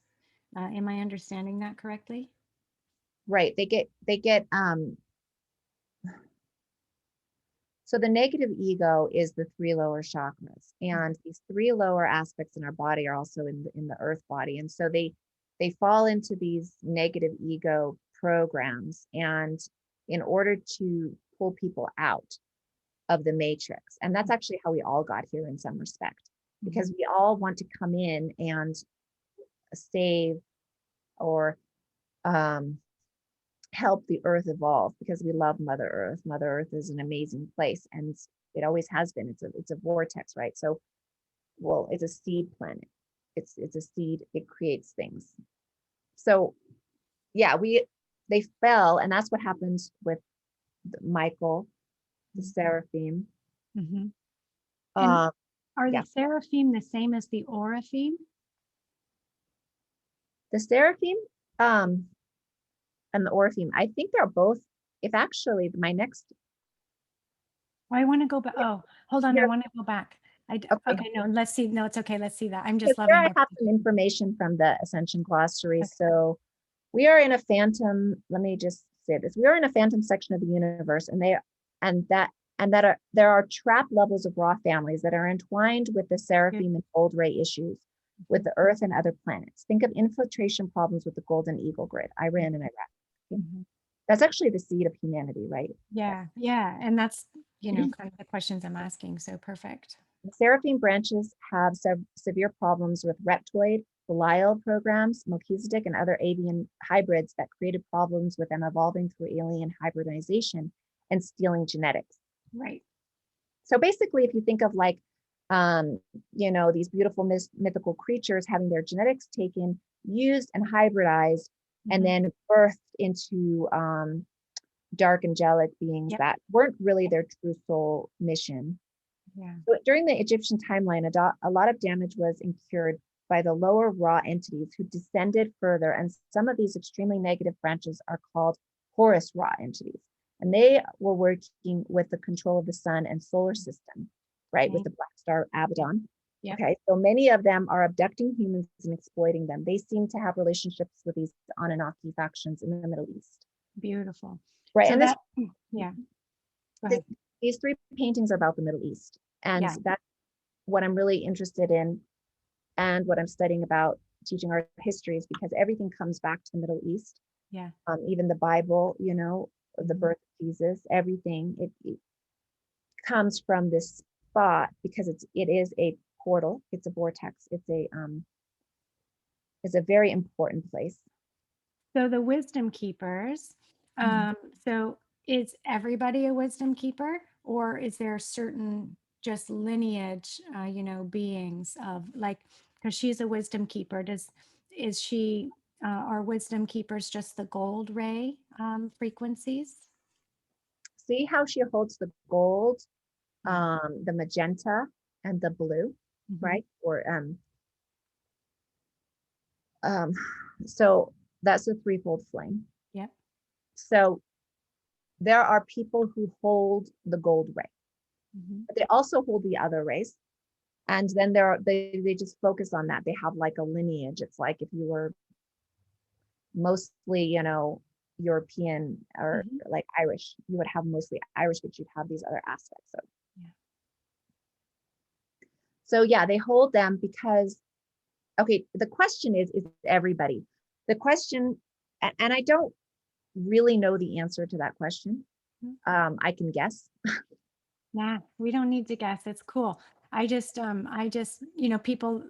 Am I understanding that correctly? Right. They get so the negative ego is the three lower chakras, and these three lower aspects in our body are also in the earth body. And so they fall into these negative ego programs, and in order to pull people out of the matrix. And that's actually how we all got here in some respect, because we all want to come in and save or help the earth evolve because we love Mother Earth. Mother Earth is an amazing place, and it always has been. It's a vortex, right? So, well, it's a seed planet. It's a seed. It creates things. So, yeah, they fell, and that's what happens with Michael, the seraphim. Mhm. And Uh, are the yeah, seraphim the same as the oraphim? the seraphim, um, and the oraphim. I think they're both. If actually my next, Oh, I want to go back. Oh, hold on. I here, want to go back. okay, Okay, no, let's see. No, it's okay. Let's see that. I'm because just here loving I have everything. some information from the Ascension Glossary. Okay. So we are in a phantom. Let me just say this: we are in a phantom section of the universe, and that there are trap levels of raw families that are entwined with the Good. seraphim and gold ray issues with Mhm. the Earth and other planets. Think of infiltration problems with the Golden Eagle grid, Iran and Iraq. Okay? Mhm. That's actually the seed of humanity, right? Yeah, yeah. And that's, kind of the questions I'm asking. So perfect. The seraphim branches have severe problems with reptoid, Belial programs, Melchizedek, and other avian hybrids that created problems with them evolving through alien hybridization and stealing genetics. Right. So basically, if you think of like, um, these beautiful mythical creatures having their genetics taken, used, and hybridized, and Mhm. then birthed into dark angelic beings Yep. that weren't really their true soul mission. Yeah. So during the Egyptian timeline, a lot of damage was incurred by the lower raw entities who descended further, and some of these extremely negative branches are called Horus raw entities. And they were working with the control of the sun and solar system, right, with Thank the black star you. Abaddon. Yep. Okay, so many of them are abducting humans and exploiting them. They seem to have relationships with these Anunnaki factions in the Middle East, Beautiful. right? So And that, yeah, go th- ahead. these three paintings are about the Middle East, and Yeah. that's what I'm really interested in and what I'm studying about teaching art history is because everything comes back to the Middle East. Yeah. Even the Bible, the Mhm. birth of Jesus, everything it comes from this spot because it is a portal, it's a vortex, it's a very important place. So the wisdom keepers, Mhm. so is everybody a wisdom keeper, or is there certain just lineage, beings of like, because she's a wisdom keeper, is she, are wisdom keepers just the gold ray frequencies? See how she holds the gold, Yeah. the magenta, and the blue, Hmm. right? Or um, so that's a threefold flame. Yep. So there are people who hold the gold ray, Hmm. but they also hold the other rays. And then they just focus on that. They have like a lineage. It's like if you were mostly, European or Hmm. like Irish, you would have mostly Irish, but you'd have these other aspects. Yeah. So yeah, they hold them because, okay, the question is everybody? The question, and I don't really know the answer to that question. Mhm. I can guess. Nah, we don't need to guess. It's cool. I just, people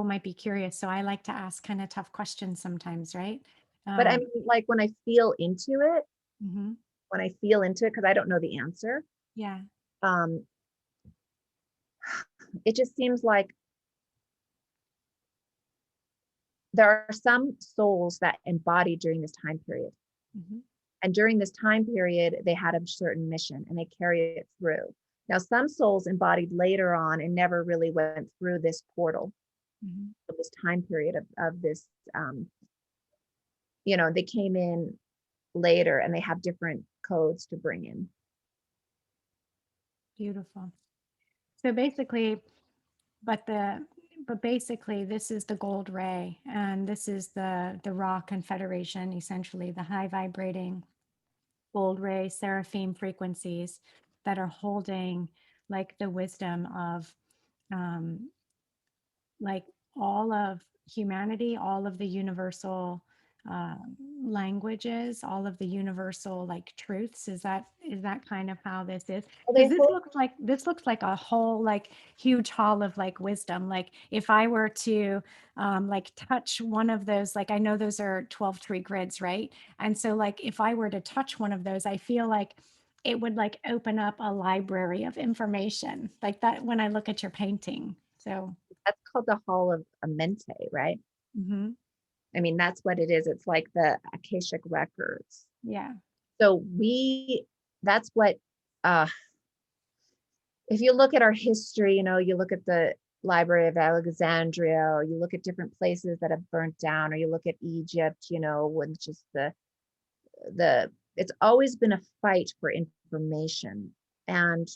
might be curious, so I like to ask kind of tough questions sometimes, right? But I Um, mean, like mhm. when I feel into it, because I don't know the answer, Yeah. um, it just seems like there are some souls that embody during this time period. Mhm. And during this time period, they had a certain mission and they carry it through. Now, some souls embodied later on and never really went through this portal Mhm. of this time period of this, they came in later and they have different codes to bring in. Beautiful. So basically, but the but basically this is the gold ray, and this is the raw confederation, essentially the high vibrating gold ray seraphim frequencies that are holding like the wisdom of um, like all of humanity, all of the universal languages, all of the universal like truths. Is that kind of how this is? Well, Because they this looks like a whole like huge hall of like wisdom. Like if I were to like touch one of those, like I know those are 12 tree grids, right? And so like if I were to touch one of those, I feel like it would like open up a library of information like that when I look at your painting. So, that's called the Hall of Amente, right? mhm, I mean, that's what it is. It's like the Akashic records. yeah. So that's what, uh, if you look at our history, you look at the Library of Alexandria, or you look at different places that have burnt down, or you look at Egypt, when just it's always been a fight for information. And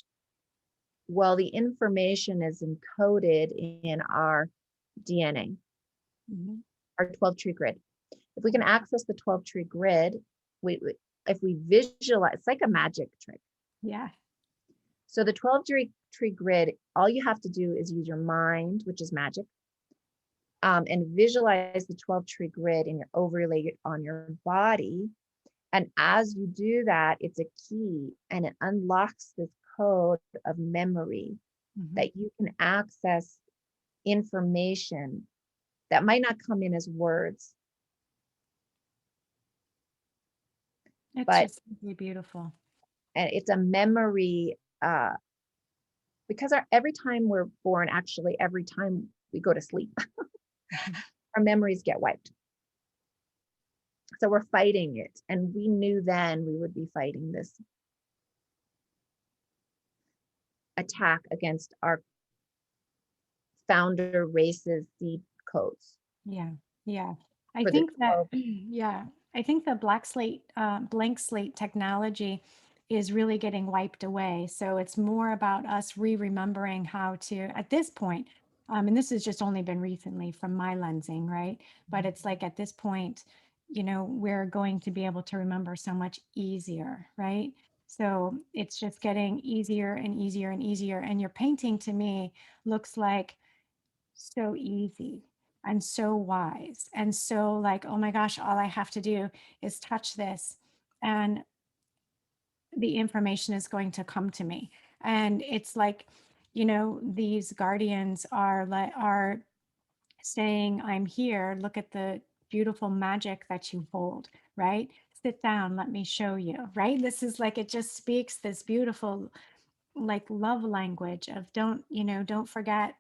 well, the information is encoded in our DNA, Mhm. our 12 tree grid. If we can access the 12 tree grid, if we visualize, it's like a magic trick. Yeah. So the 12 tree grid, all you have to do is use your mind, which is magic, and visualize the 12 tree grid and overlay it on your body. And as you do that, it's a key and it unlocks this code of memory Mhm. that you can access information that might not come in as words, It's but just really beautiful. and it's a memory, because every time we're born, actually, every time we go to sleep, Mhm. our memories get wiped. So we're fighting it. And we knew then we would be fighting this attack against our founder race's seed codes Yeah. Yeah. I for the think that, 12. yeah, I think the blank slate technology is really getting wiped away. So it's more about us remembering how to, at this point, and this has just only been recently from my lensing, right? But it's like at this point, we're going to be able to remember so much easier, right? So it's just getting easier and easier and easier. And your painting to me looks like so easy and so wise and so like, oh my gosh, all I have to do is touch this and the information is going to come to me. And it's like, these guardians are saying, I'm here, look at the beautiful magic that you hold, right? Sit down, let me show you, right? This is like, it just speaks this beautiful like love language of don't forget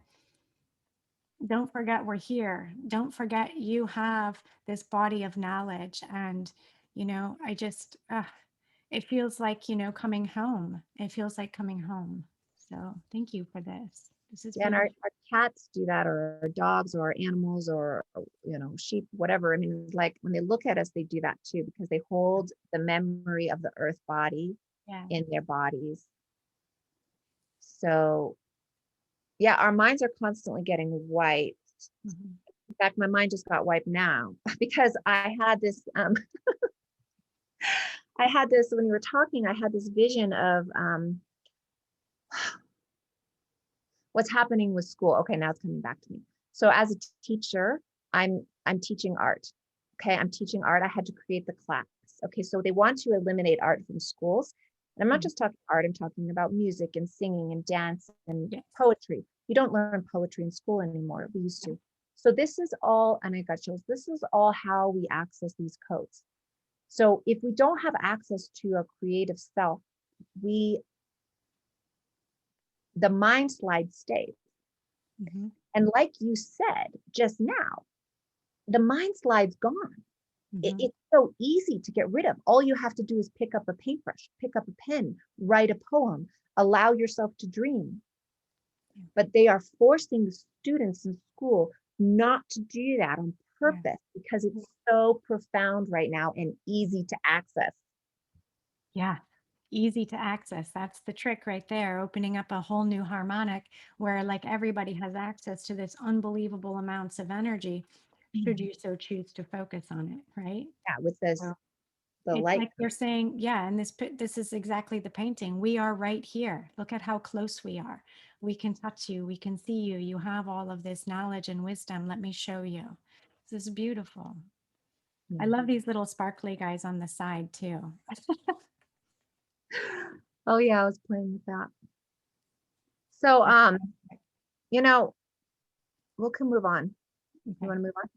we're here. Don't forget you have this body of knowledge. And, I just, it feels like, coming home. It feels like coming home. So thank you for this. This is Yeah, and our, beautiful. our cats do that, or our dogs, or our animals, or sheep, whatever. I mean, like when they look at us, they do that too, because they hold the memory of the earth body Yeah. in their bodies. So yeah, our minds are constantly getting wiped. Mhm. In fact, my mind just got wiped now because I had this when you were talking, I had this vision of what's happening with school. Okay, now it's coming back to me. So as a teacher, I'm teaching art. Okay, I'm teaching art. I had to create the class. Okay, so they want to eliminate art from schools. And I'm not Mhm. just talking art, I'm talking about music and singing and dance and Yes. poetry. You don't learn poetry in school anymore. We used Yeah. to. So this is all, and I got chills. This is all how we access these codes. So if we don't have access to our creative self, we the mind slide stays. Mhm. And like you said just now, the mind slide's gone. Mhm. It's so easy to get rid of. All you have to do is pick up a paintbrush, pick up a pen, write a poem, allow yourself to dream. But they are forcing students in school not to do that on Yeah. purpose because Yeah. it's so profound right now and easy to access. Yeah. Easy to access. That's the trick right there, opening up a whole new harmonic where like everybody has access to this unbelievable amounts of energy, should Mhm. you so choose to focus on it, right? Yeah, with So the it's light. like you're saying, yeah, and this is exactly the painting. We are right here. Look at how close we are. We can touch you, we can see you. You have all of this knowledge and wisdom. Let me show you. This is beautiful. I love these little sparkly guys on the side too. Oh yeah, I was playing with that. So, you know, we can move on. You Okay, want to move on?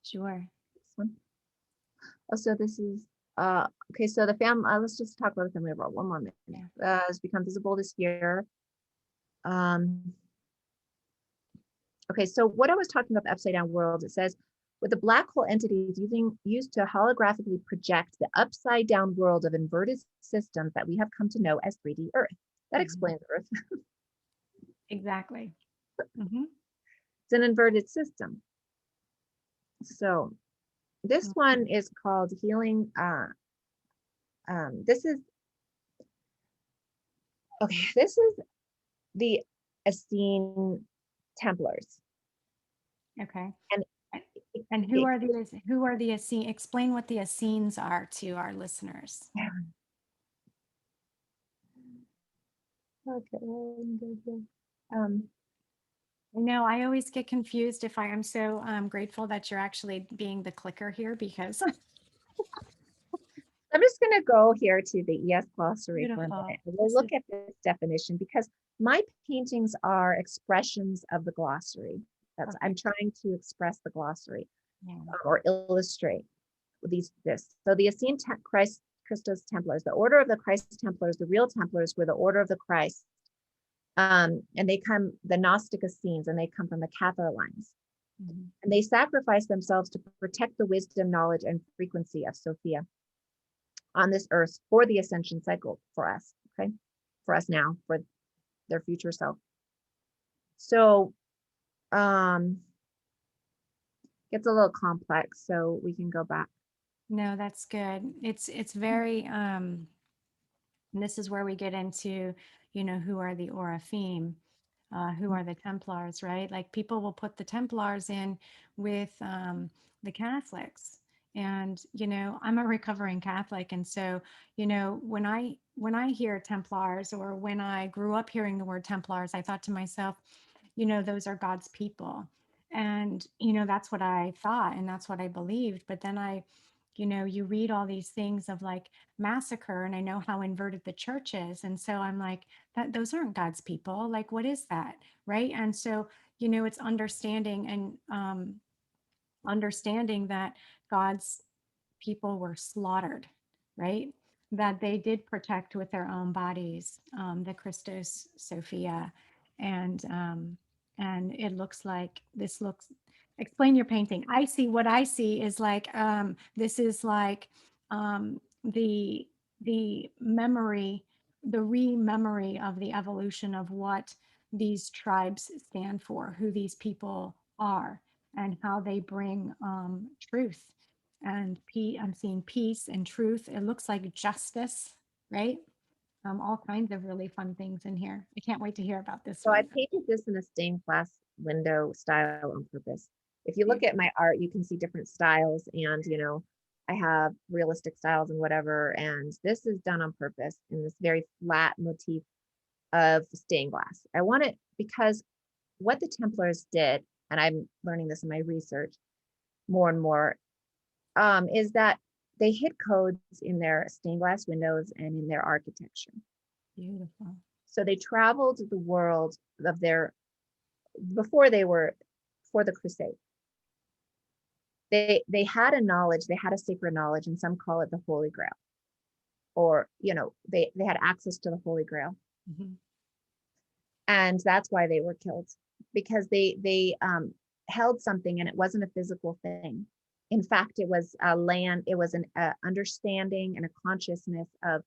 sure. This one. Oh, so this is okay. So the let's just talk about the family role. One more minute. Yeah. Has become visible this year. Um, okay, so what I was talking about the upside down world, it says with the black hole entities used to holographically project the upside down world of inverted systems that we have come to know as 3D Earth. That Mhm. explains Earth. Exactly. Hmm. It's an inverted system. So this one is called healing. This is okay. This is the Essene Templars, Okay. and A- And it, who are the Essenes? Explain what the Essenes are to our listeners. okay. Um, I know I always get confused if I'm so grateful that you're actually being the clicker here because I'm just going to go here to the ES glossary for a minute. beautiful. We'll This look is at this definition because my paintings are expressions of the glossary. I'm perfect. trying to express the glossary Yeah. or illustrate this. So the Essene Christ Christos Templars, the order of the Christ Templars, the real Templars were the order of the Christ. And they come, the Gnostic Essenes, and they come from the Cathar lines. Mhm. And they sacrifice themselves to protect the wisdom, knowledge, and frequency of Sophia on this earth for the ascension cycle for us, okay? For us now, for their future self. So gets a little complex, so we can go back. No, that's good. It's very and this is where we get into, who are the Oraphim, who are the Templars, right? Like people will put the Templars in with the Catholics. And, I'm a recovering Catholic. And so, when I hear Templars or when I grew up hearing the word Templars, I thought to myself, those are God's people. And, that's what I thought and that's what I believed. But then you read all these things of like massacre and I know how inverted the church is. And so I'm like, that those aren't God's people. Like, what is that? Right. And so, it's understanding and understanding that God's people were slaughtered, right? That they did protect with their own bodies, the Christos Sophia, and it looks like this looks. Explain your painting. I see what I see is like this is like the memory, the re-memory of the evolution of what these tribes stand for, who these people are, and how they bring truth and peace. I'm seeing peace and truth. It looks like justice, right? All kinds of really fun things in here. I can't wait to hear about this So I one. painted this in a stained glass window style on purpose. If you look Beautiful. at my art, you can see different styles, and I have realistic styles and whatever. And this is done on purpose in this very flat motif of stained glass. I want it because what the Templars did, and I'm learning this in my research more and more, is that they hid codes in their stained glass windows and in their architecture. Beautiful. So they traveled the world of their before they were for the crusade. They had a knowledge, they had a sacred knowledge, and some call it the Holy Grail, or they had access to the Holy Grail, Mhm. and that's why they were killed, because they held something and it wasn't a physical thing. In fact, it was a land, it was an understanding and a consciousness of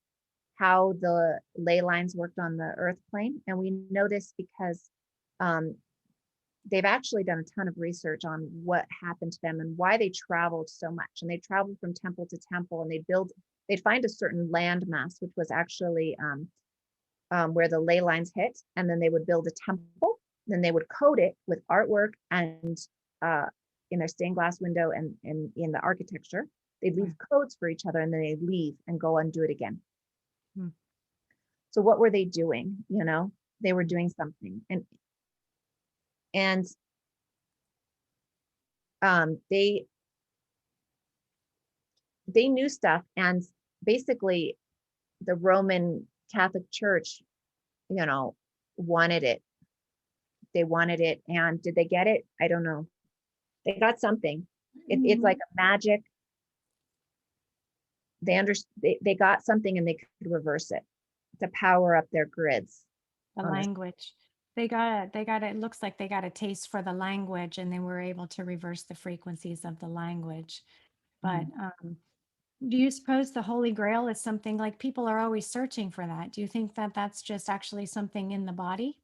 how the ley lines worked on the earth plane. And we know this because um, they've actually done a ton of research on what happened to them and why they traveled so much. And they traveled from temple to temple, and they'd find a certain landmass, which was actually where the ley lines hit. And then they would build a temple. Then they would coat it with artwork and uh, in their stained glass window and in the architecture. They'd leave codes for each other, and then they'd leave and go and do it again. Hmm. So what were they doing? They were doing something. And they they knew stuff, and basically the Roman Catholic Church, you know, wanted it. They wanted it, and did they get it? I don't know. They got something. It's like Mhm. a magic. They got something, and they could reverse it to power up their grids The on this. language. It looks like they got a taste for the language and they were able to reverse the frequencies of the language. But Mhm. do you suppose the Holy Grail is something like people are always searching for that? Do you think that that's just actually something in the body?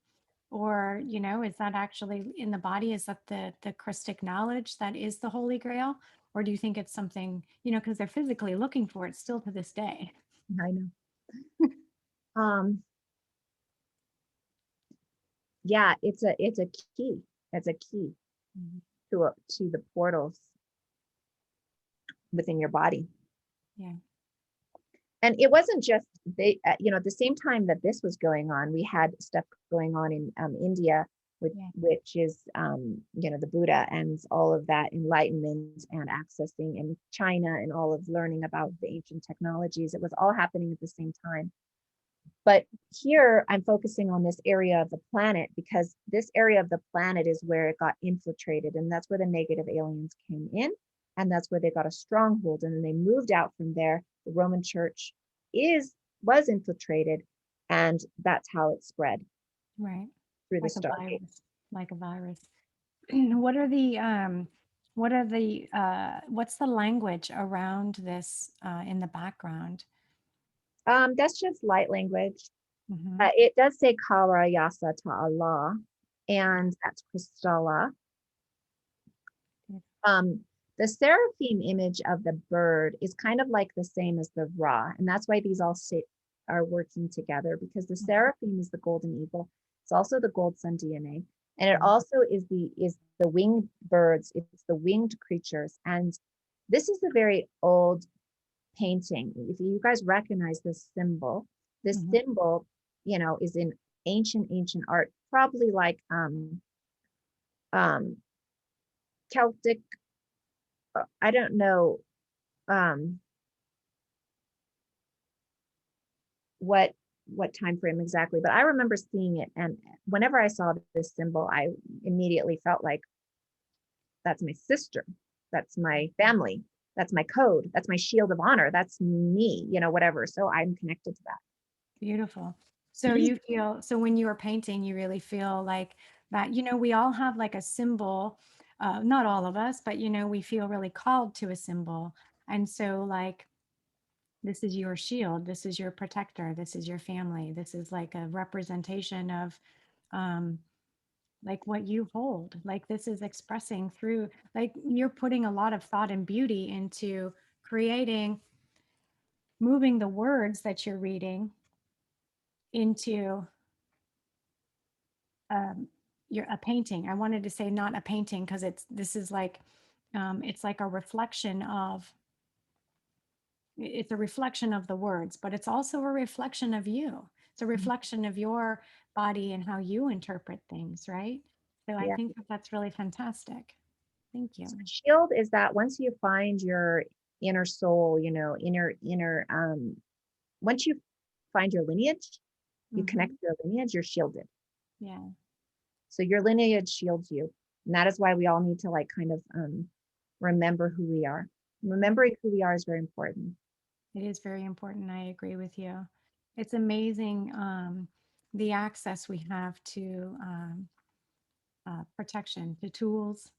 Or, is that actually in the body? Is that the Christic knowledge that is the Holy Grail? Or do you think it's something, because they're physically looking for it still to this day? I know. Um, yeah, it's a key. It's a key Mhm. to the portals within your body. Yeah. And it wasn't just at the same time that this was going on, we had stuff going on in India, Yeah. which is the Buddha and all of that enlightenment and accessing in China and all of learning about the ancient technologies. It was all happening at the same time. But here I'm focusing on this area of the planet because this area of the planet is where it got infiltrated, and that's where the negative aliens came in, and that's where they got a stronghold, and then they moved out from there. The Roman Church is was infiltrated, and that's how it spread Right. through the Like a Stargate. virus. Like a virus. What are what's the language around this in the background? That's just light language. Hmm. It does say Kara Yasa Ta'ala, and that's Kristalla. Um, the seraphim image of the bird is kind of like the same as the Ra, and that's why these all are working together, because the seraphim is the golden eagle. It's also the gold sun DNA, and it also is the winged birds. It's the winged creatures, and this is a very old painting. If you guys recognize this Hmm. symbol, is in ancient art, probably like um Celtic. I don't know um what time frame exactly, but I remember seeing it, and whenever I saw this symbol, I immediately felt like that's my sister, that's my family, that's my code, that's my shield of honor, that's me, whatever. So I'm connected to that. Beautiful. So when you are painting, you really feel like that, we all have like a symbol, not all of us, but we feel really called to a symbol. And so like this is your shield, this is your protector, this is your family, this is like a representation of um, like what you hold. Like this is expressing through, like you're putting a lot of thought and beauty into creating, moving the words that you're reading into um, a painting. I wanted to say not a painting because this is like it's like a reflection of, it's a reflection of the words, but it's also a reflection of you. It's a reflection of your body and how you interpret things, right? So I Yeah. think that that's really fantastic. Thank So you. shield is that once you find your inner soul, inner once you find your lineage, you connect Hmm. to your lineage, you're shielded. Yeah, So your lineage shields you. And that is why we all need to like kind of remember who we are. yeah. Remembering who we are is very important. It is very important. I agree with you. It's amazing the access we have to protection, to tools,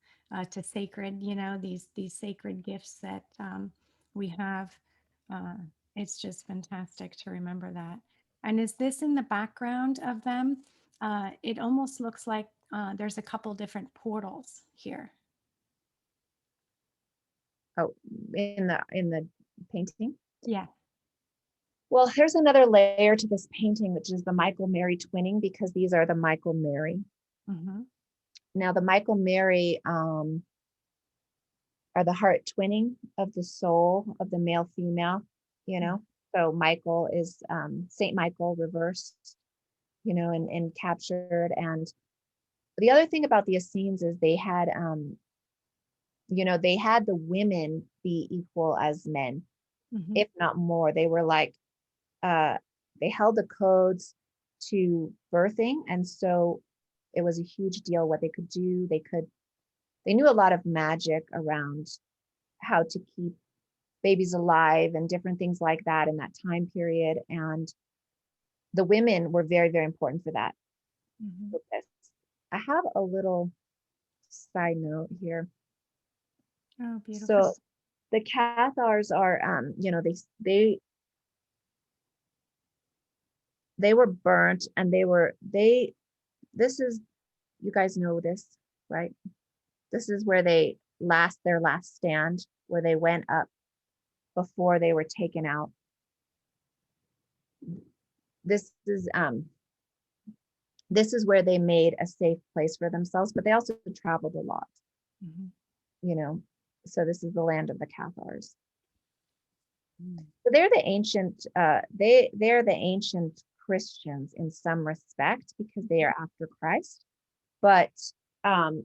to sacred, these sacred gifts that we have. Uh, it's just fantastic to remember that. And is this in the background of them? It almost looks like there's a couple different portals here. Oh, in the painting. Yeah. Well, here's another layer to this painting, which is the Michael Mary twinning, because these are the Michael Mary. Hmm. Now, the Michael Mary are the heart twinning of the soul of the male female, you know. So Michael is Saint Michael reversed, and captured. And the other thing about the Essenes is they had they had the women be equal as men. Mhm. if not more. They were like, they held the codes to birthing. And so it was a huge deal what they could do. They knew a lot of magic around how to keep babies alive and different things like that in that time period. And the women were very, very important for that. Mhm. With this. I have a little side note here. Oh, beautiful. So the Cathars are, they were burnt, and this is, you guys know this, right? This is where their last stand, where they went up before they were taken out. This is where they made a safe place for themselves, but they also traveled a lot, Mhm. you know. So this is the land of the Cathars. Mm. So they're the ancient, they're the ancient Christians in some respect because they are after Christ, but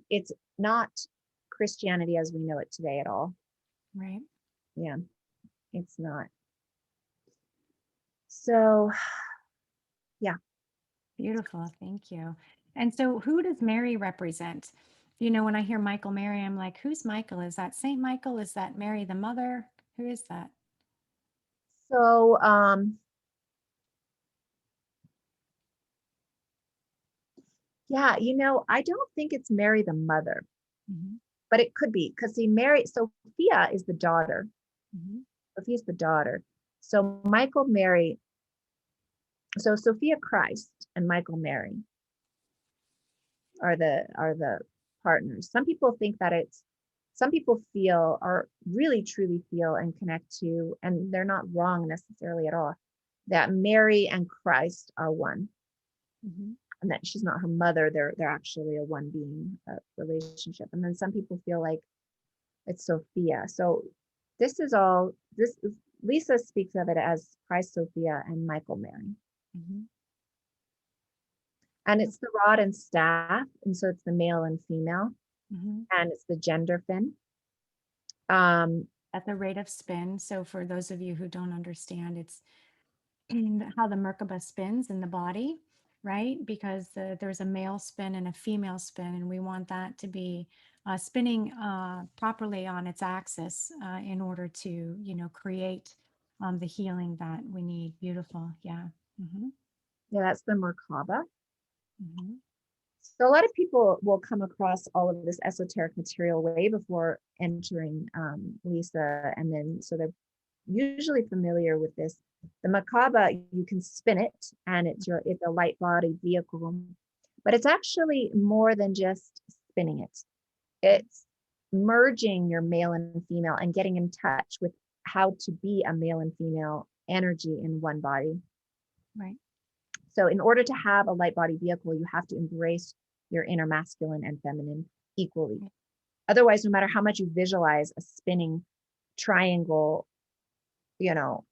it's not Christianity as we know it today at all. Right. Yeah, it's not. So yeah. Beautiful. Thank you. And so, who does Mary represent? You know, when I hear Michael Mary, I'm like, who's Michael? Is that Saint Michael? Is that Mary the mother? Who is that? So yeah, I don't think it's Mary the mother, Hmm. but it could be because see, Mary, Sophia is the daughter. Hmm. Sophia's the daughter. So Michael Mary, so Sophia Christ and Michael Mary are the partners. Some people feel, or really truly feel and connect to, and they're not wrong necessarily at all, that Mary and Christ are one, Hmm. and that she's not her mother. They're actually a one being relationship. And then some people feel like it's Sophia. So this is, Lisa speaks of it as Christ, Sophia, and Michael Mary. Hmm. And it's the rod and staff, and so it's the male and female, Hmm. and it's the gender fin. Um, At the rate of spin. So, for those of you who don't understand, it's how the Merkaba spins in the body, right? Because there's a male spin and a female spin, and we want that to be spinning properly on its axis in order to, create the healing that we need. Beautiful. Yeah. Hmm. yeah, that's the Merkaba. Hmm. So a lot of people will come across all of this esoteric material way before entering Lisa, and then so they're usually familiar with this. The Merkaba, you can spin it, and it's a light body vehicle, but it's actually more than just spinning it. It's merging your male and female and getting in touch with how to be a male and female energy in one body. Right. So in order to have a light body vehicle, you have to embrace your inner masculine and feminine equally. Right. Otherwise, no matter how much you visualize a spinning triangle, you know,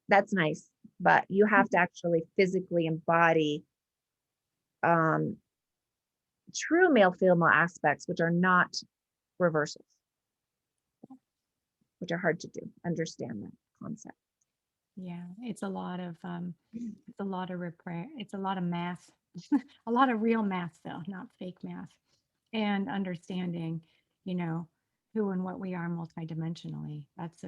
that's nice, but you have to actually physically embody um, true male female aspects, which are not reversals, which are hard to do. Understand that concept. Yeah. It's a lot of repair. It's a lot of math, a lot of real math, though, not fake math, and understanding, you know, who and what we are multidimensionally. That's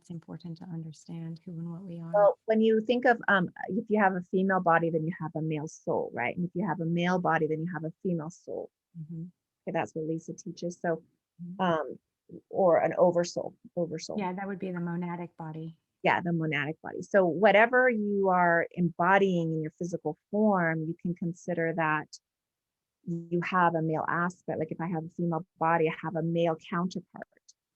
important to understand who and what we are. Well, when you think of if you have a female body, then you have a male soul, right? And if you have a male body, then you have a female soul. Hmm. Okay, that's what Lisa teaches. So, Hmm. um, or an oversoul, oversoul. Yeah, that would be the monadic body. Yeah, the monadic body. So whatever you are embodying in your physical form, you can consider that you have a male aspect. Like if I have a female body, I have a male counterpart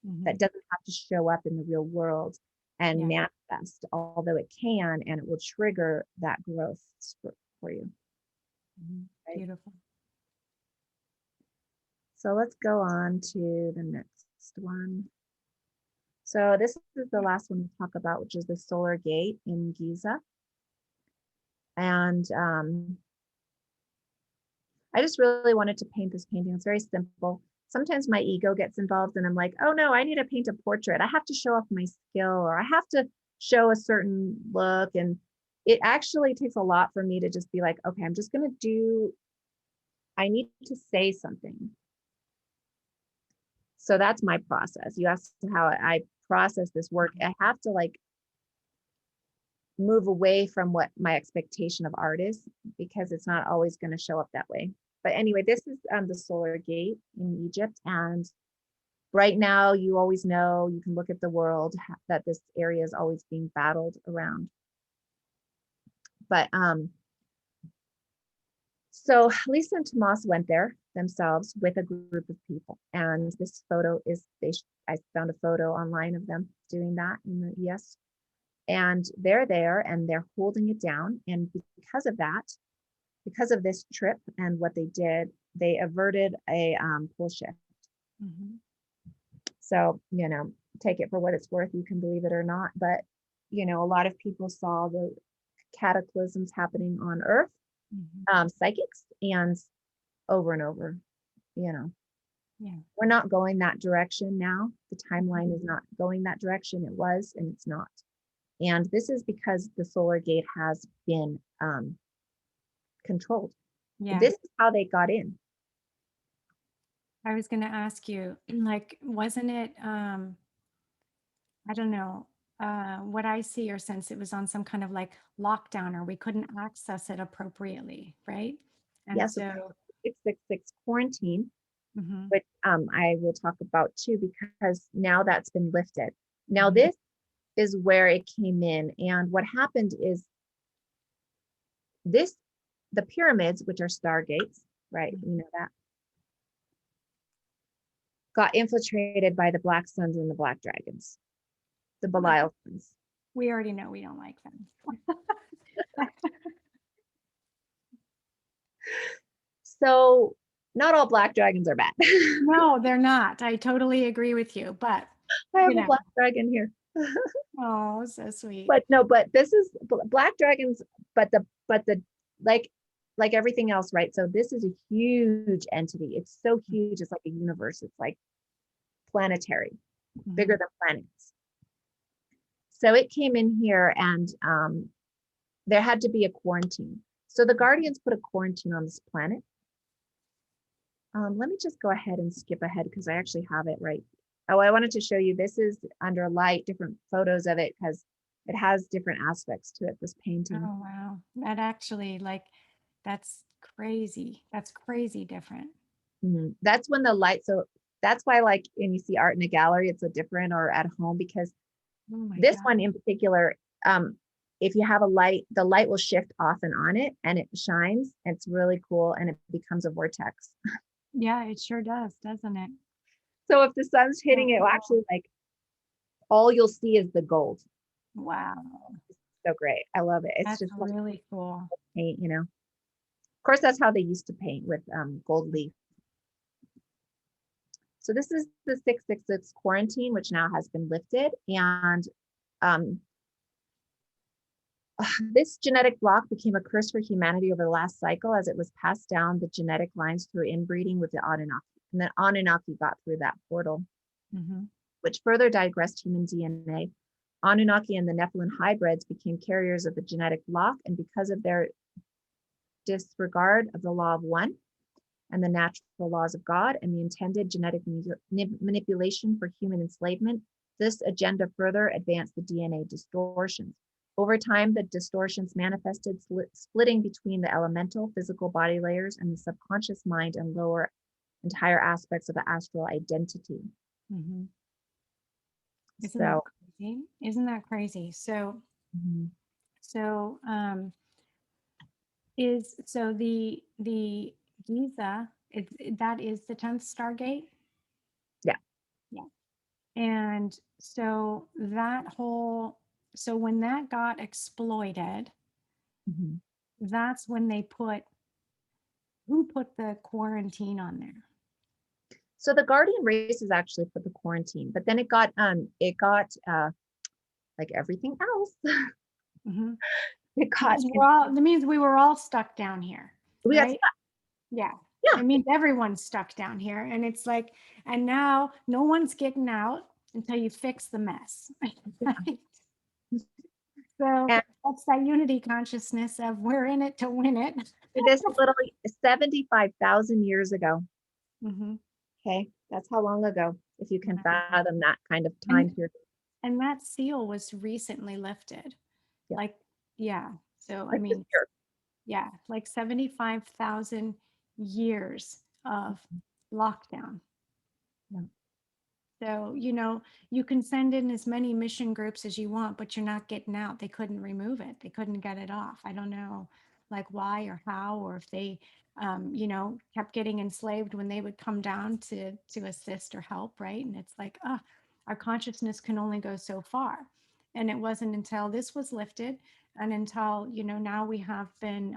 Hmm. that doesn't have to show up in the real world and Yeah. manifest, although it can, and it will trigger that growth for you. Hmm. Right? Beautiful. So let's go on to the next one. So this is the last one we talk about, which is the solar gate in Giza. And I just really wanted to paint this painting. It's very simple. sometimes my ego gets involved and I'm like, oh no, I need to paint a portrait. I have to show off my skill, or I have to show a certain look. And it actually takes a lot for me to just be like, okay, I'm just going to I need to say something. So that's my process. You asked how I process this work. I have to like move away from what my expectation of art is, because it's not always going to show up that way. But anyway, this is the Solar Gate in Egypt. And right now, you always know, you can look at the world, that this area is always being battled around. But so Lisa and Tomas went there themselves with a group of people. And this photo is, I found a photo online of them doing that in the ES. And they're there and they're holding it down. And because of that, because of this trip and what they did, they averted a pole shift. Mhm. So, take it for what it's worth. You can believe it or not. But, a lot of people saw the cataclysms happening on Earth, psychics, and over and over, Yeah. we're not going that direction now. The timeline is not going that direction. It was, and it's not. And this is because the solar gate has been controlled. Yeah. This is how they got in. I was going to ask you, like, wasn't it, I don't know, what I see or sense, it was on some kind of like lockdown, or we couldn't access it appropriately, right? And Yes, so, 666 quarantine, mhm, which I will talk about too, because now that's been lifted. Now mhm. this is where it came in. And what happened is the pyramids, which are stargates, right? You know that, got infiltrated by the black suns and the black dragons, the Belial suns. We already know we don't like them. So not all black dragons are bad. No, they're not. I totally agree with you, but I have you a know, black dragon here. oh, so sweet. But no, but this is black dragons, but the like everything else, right? So this is a huge entity. It's so huge, it's like a universe. It's like planetary, bigger than planets. So it came in here, and there had to be a quarantine. So the Guardians put a quarantine on this planet. Let me just go ahead and skip ahead because I actually have it right. Oh, I wanted to show you, this is under light, different photos of it, because it has different aspects to it, this painting. Oh, wow. That actually, like, that's crazy. That's crazy different. That's when the light, so that's why, like, when you see art in a gallery, it's so different, or at home, because Oh my this God. one in particular, if you have a light, the light will shift off and on it, and it shines. It's really cool, and it becomes a vortex. Yeah, it sure does, doesn't it? So if the sun's hitting it, actually, like, all you'll see is the gold. Wow. So great. I love it. It's That's just like really cool. paint, Of course, that's how they used to paint, with gold leaf. So this is the 666 quarantine, which now has been lifted. And this genetic block became a curse for humanity over the last cycle, as it was passed down the genetic lines through inbreeding with the Anunnaki. And then Anunnaki got through that portal, which further digressed human DNA. Anunnaki and the Nephilim hybrids became carriers of the genetic block, and because of their disregard of the law of one and the natural laws of God and the intended genetic manipulation for human enslavement, this agenda further advanced the DNA distortions. Over time, the distortions manifested splitting between the elemental physical body layers and the subconscious mind and lower and higher aspects of the astral identity. Isn't that crazy? Isn't that crazy? So, so the Giza, that is the 10th Stargate? Yeah. Yeah. And so so when that got exploited, that's when who put the quarantine on there? So the Guardian races actually put the quarantine, but then it got like everything else. It got That means we were all stuck down here, we got right? Yeah. Yeah. It means everyone's stuck down here. And it's like, and now no one's getting out until you fix the mess. Right? So And that's that unity consciousness of we're in it to win it. this literally 75,000 years ago. Mhm. Okay. That's how long ago, if you can Yeah. fathom that kind of time And period. and that seal was recently lifted. Yeah. Like, yeah. So I Like this mean, year. yeah, like 75,000 years of lockdown. Yeah. So, you can send in as many mission groups as you want, but you're not getting out. They couldn't remove it. They couldn't get it off. I don't know like why or how, or if they, kept getting enslaved when they would come down to assist or help, right? And it's like, our consciousness can only go so far. And it wasn't until this was lifted and until, now we have been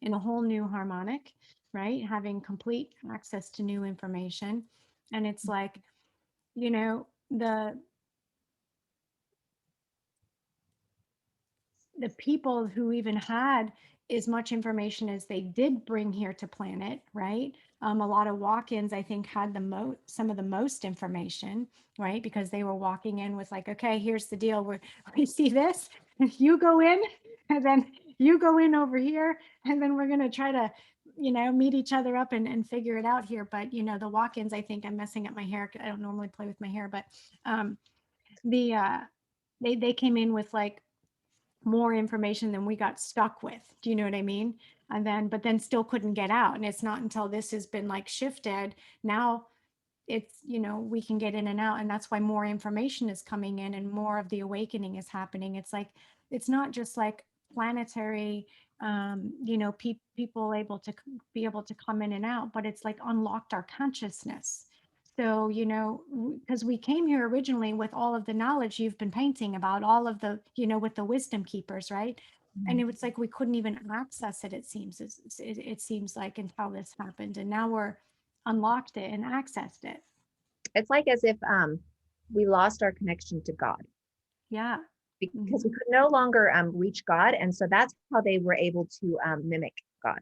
in a whole new harmonic, right? Having complete access to new information. And it's like, you know the the people who even had as much information as they did bring here to planet, right? A lot of walk-ins, I think, had some of the most information, right? Because they were walking in with like, okay, here's the deal. We see this, you go in, and then you go in over here, and then we're gonna try to, meet each other up and figure it out here. But the walk-ins, I think I'm messing up my hair. I don't normally play with my hair, but the they came in with like more information than we got stuck with. Do you know what I mean? But then still couldn't get out. And it's not until this has been like shifted now it's, we can get in and out. And that's why more information is coming in and more of the awakening is happening. It's like, it's not just like planetary, people able to be able to come in and out, but it's like unlocked our consciousness. So, because we came here originally with all of the knowledge you've been painting about, all of the, with the wisdom keepers, right? And it was like we couldn't even access it, it seems. It seems like until this happened. And now we're unlocked it and accessed it. It's like as if we lost our connection to God Yeah. because we Mhm. could no longer reach God. And so that's how they were able to mimic God.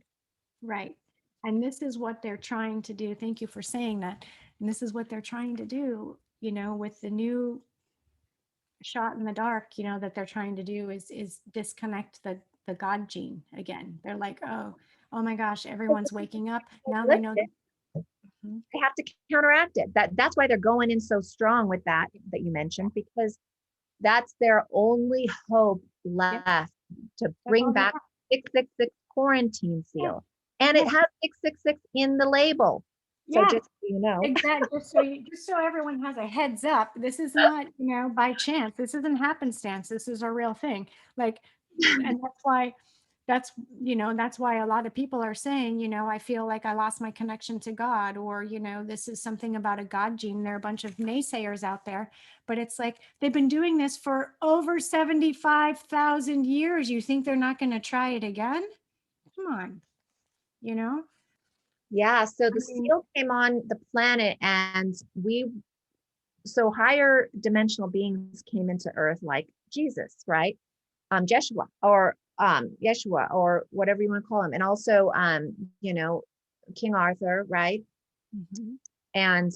Right. And this is what they're trying to do. Thank you for saying that. And this is what they're trying to do, with the new shot in the dark, that they're trying to do is disconnect the God gene again. They're like, oh my gosh, everyone's waking up. Now they know. Mhm. They have to counteract it. That's why they're going in so strong with that you mentioned, because that's their only hope Yep. left to That's bring all they back have. 666 quarantine Yeah. seal. And it Yeah. has 666 in the label. So Yeah. just so you know. Exactly. Just so everyone has a heads up, this is not, by chance. This isn't happenstance. This is a real thing. Like, and that's why a lot of people are saying, I feel like I lost my connection to God, or, this is something about a God gene. There are a bunch of naysayers out there, but it's like they've been doing this for over 75,000 years. You think they're not going to try it again? Come on, you know? Yeah. So I the mean, seal came on the planet and so higher dimensional beings came into earth like Jesus, right? Jeshua or Yeshua or whatever you want to call him. And also King Arthur, right? mhm. And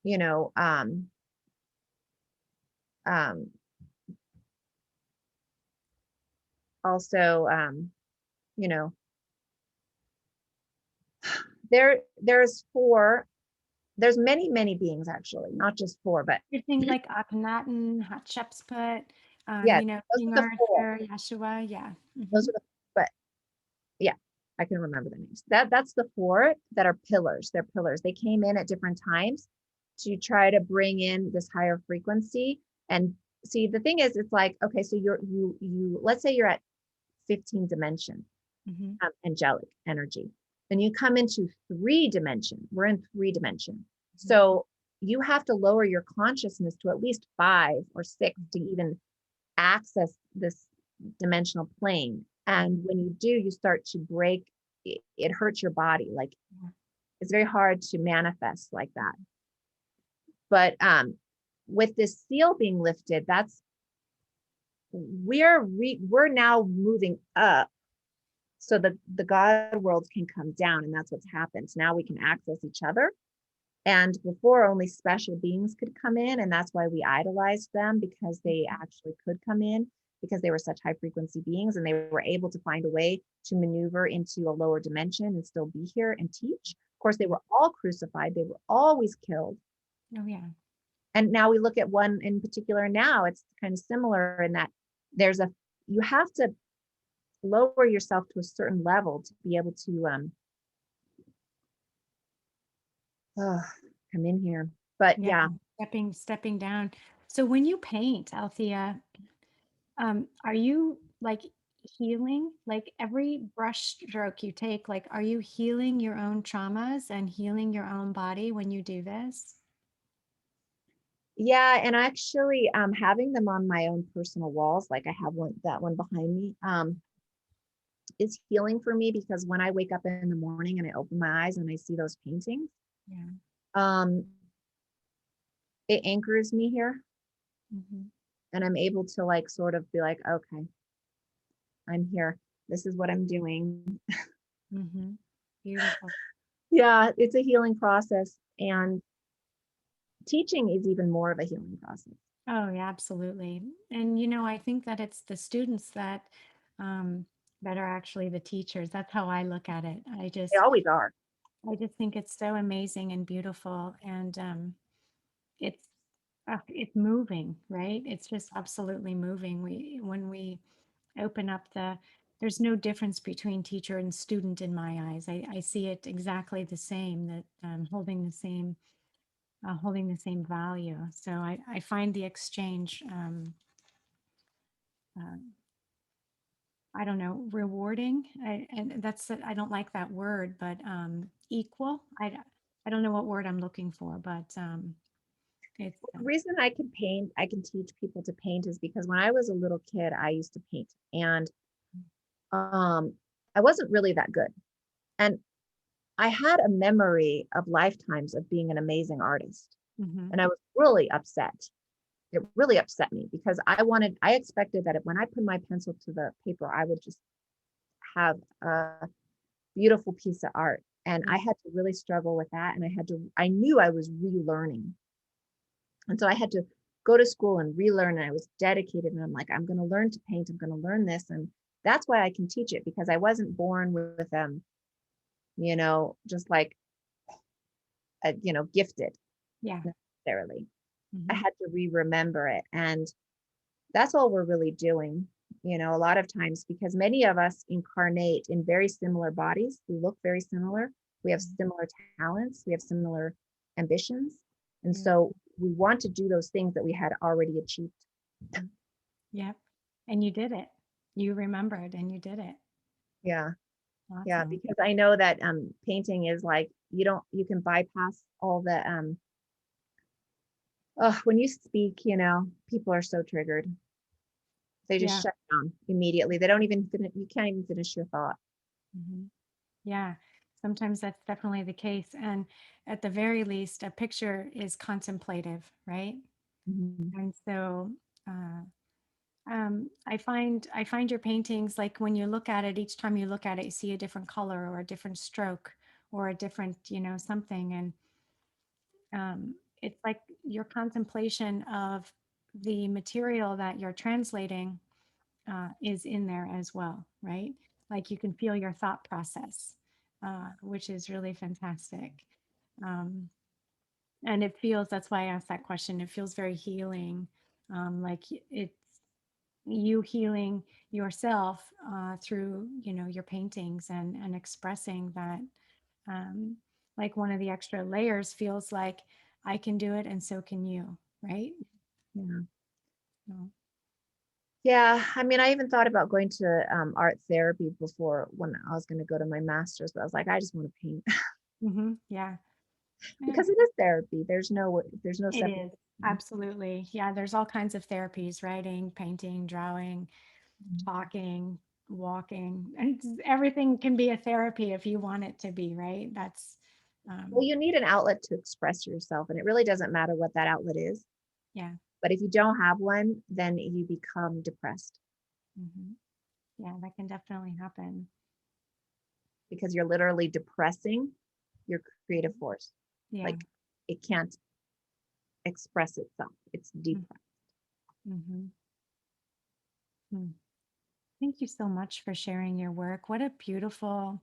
you know, um also you know, there's many beings actually, not just four, but Everything like Akhenaten, Hatshepsut, yeah, those King are the four. Arthur, Yeshua. Yeah. Those Mhm. are the but yeah, I can remember the names. That's the four that are pillars. They're pillars. They came in at different times to try to bring in this higher frequency. And see, the thing is, it's like, okay, so you let's say you're at 15 dimension, Mhm. angelic energy. Then you come into 3 dimension. We're in 3 dimension. Mhm. So you have to lower your consciousness to at least 5 or 6 to even access this dimensional plane. And when you do, you start to break, it hurts your body. Like Yeah. it's very hard to manifest like that. But with this seal being lifted, we're now moving up. so the God worlds can come down, and that's what's happened. Now we can access each other. And before, only special beings could come in, and that's why we idolized them, because they actually could come in, because they were such high frequency beings, and they were able to find a way to maneuver into a lower dimension and still be here and teach. Of course, they were all crucified, they were always killed. Oh, yeah. And now we look at one in particular. Now it's kind of similar in that there's a, you have to lower yourself to a certain level to be able to come in here. But Yeah. yeah, Stepping down. So when you paint, Althea, are you like healing? Like every brush stroke you take, like are you healing your own traumas and healing your own body when you do this? yeah, and actually having them on my own personal walls, like I have one, that one behind me, is healing for me, because when I wake up in the morning and I open my eyes and I see those paintings, Yeah. um, it anchors me here, Hmm. and I'm able to like sort of be like, okay, I'm here. This is what I'm doing. Hmm. Beautiful. Yeah, it's a healing process, and teaching is even more of a healing process. Oh, yeah, absolutely. And I think that it's the students um, that are actually the teachers. That's how I look at it. They always are. I just think it's so amazing and beautiful, and it's it's moving, right? It's just absolutely moving. When we open up there's no difference between teacher and student in my eyes. I see it exactly the same, that holding the same value. So I find the exchange, uh, I don't know, rewarding. And I don't like that word, but equal. I don't know what word I'm looking for, but it's The reason I can paint, I can teach people to paint, is because when I was a little kid, I used to paint, and um, I wasn't really that good. And I had a memory of lifetimes of being an amazing artist. mhm, And I was really upset. It really upset me, because I expected that when I put my pencil to the paper, I would just have a beautiful piece of art. And yeah, I had to really struggle with that. And I knew I was relearning. And so I had to go to school and relearn. And I was dedicated. And I'm like, I'm going to learn to paint. I'm going to learn this. And that's why I can teach it, because I wasn't born with just like, gifted yeah, necessarily. I mhm, had to remember it. And that's all we're really doing, a lot of times, because many of us incarnate in very similar bodies. We look very similar. We have mhm, similar talents. We have similar ambitions. And yeah, so we want to do those things that we had already achieved. mm, yep. And you did it. You remembered and you did it. Yeah. Yeah. Awesome. Because I know that painting is like, you can bypass all the when you speak, people are so triggered. They just Yeah. shut down immediately. They don't even you can't even finish your thought. Mhm. Yeah, sometimes that's definitely the case. And at the very least, a picture is contemplative, right? Mhm. And so uh, I find your paintings, like when you look at it, each time you look at it, you see a different color or a different stroke or a different, something. And it's like your contemplation of the material that you're translating is in there as well, right? Like you can feel your thought process, which is really fantastic. Um, and that's why I asked that question. It feels very healing. Like it's you healing yourself through, your paintings and expressing that. Um, like one of the extra layers feels like I can do it and so can you, right? Yeah. So, Yeah, I mean, I even thought about going to art therapy before, when I was going to go to my master's, but I was like, I just want to paint. yeah. Yeah. Because it is therapy. There's no It is. separation. Absolutely. Yeah, there's all kinds of therapies, writing, painting, drawing, talking, walking, and everything can be a therapy if you want it to be, right? That's Well, um you need an outlet to express yourself, and it really doesn't matter what that outlet is. yeah. But if you don't have one, then you become depressed. Hmm. Yeah, that can definitely happen. because you're literally depressing your creative force. Yeah. Like it can't express itself. It's depressed. Mm-hmm. Hmm. Thank you so much for sharing your work. What a beautiful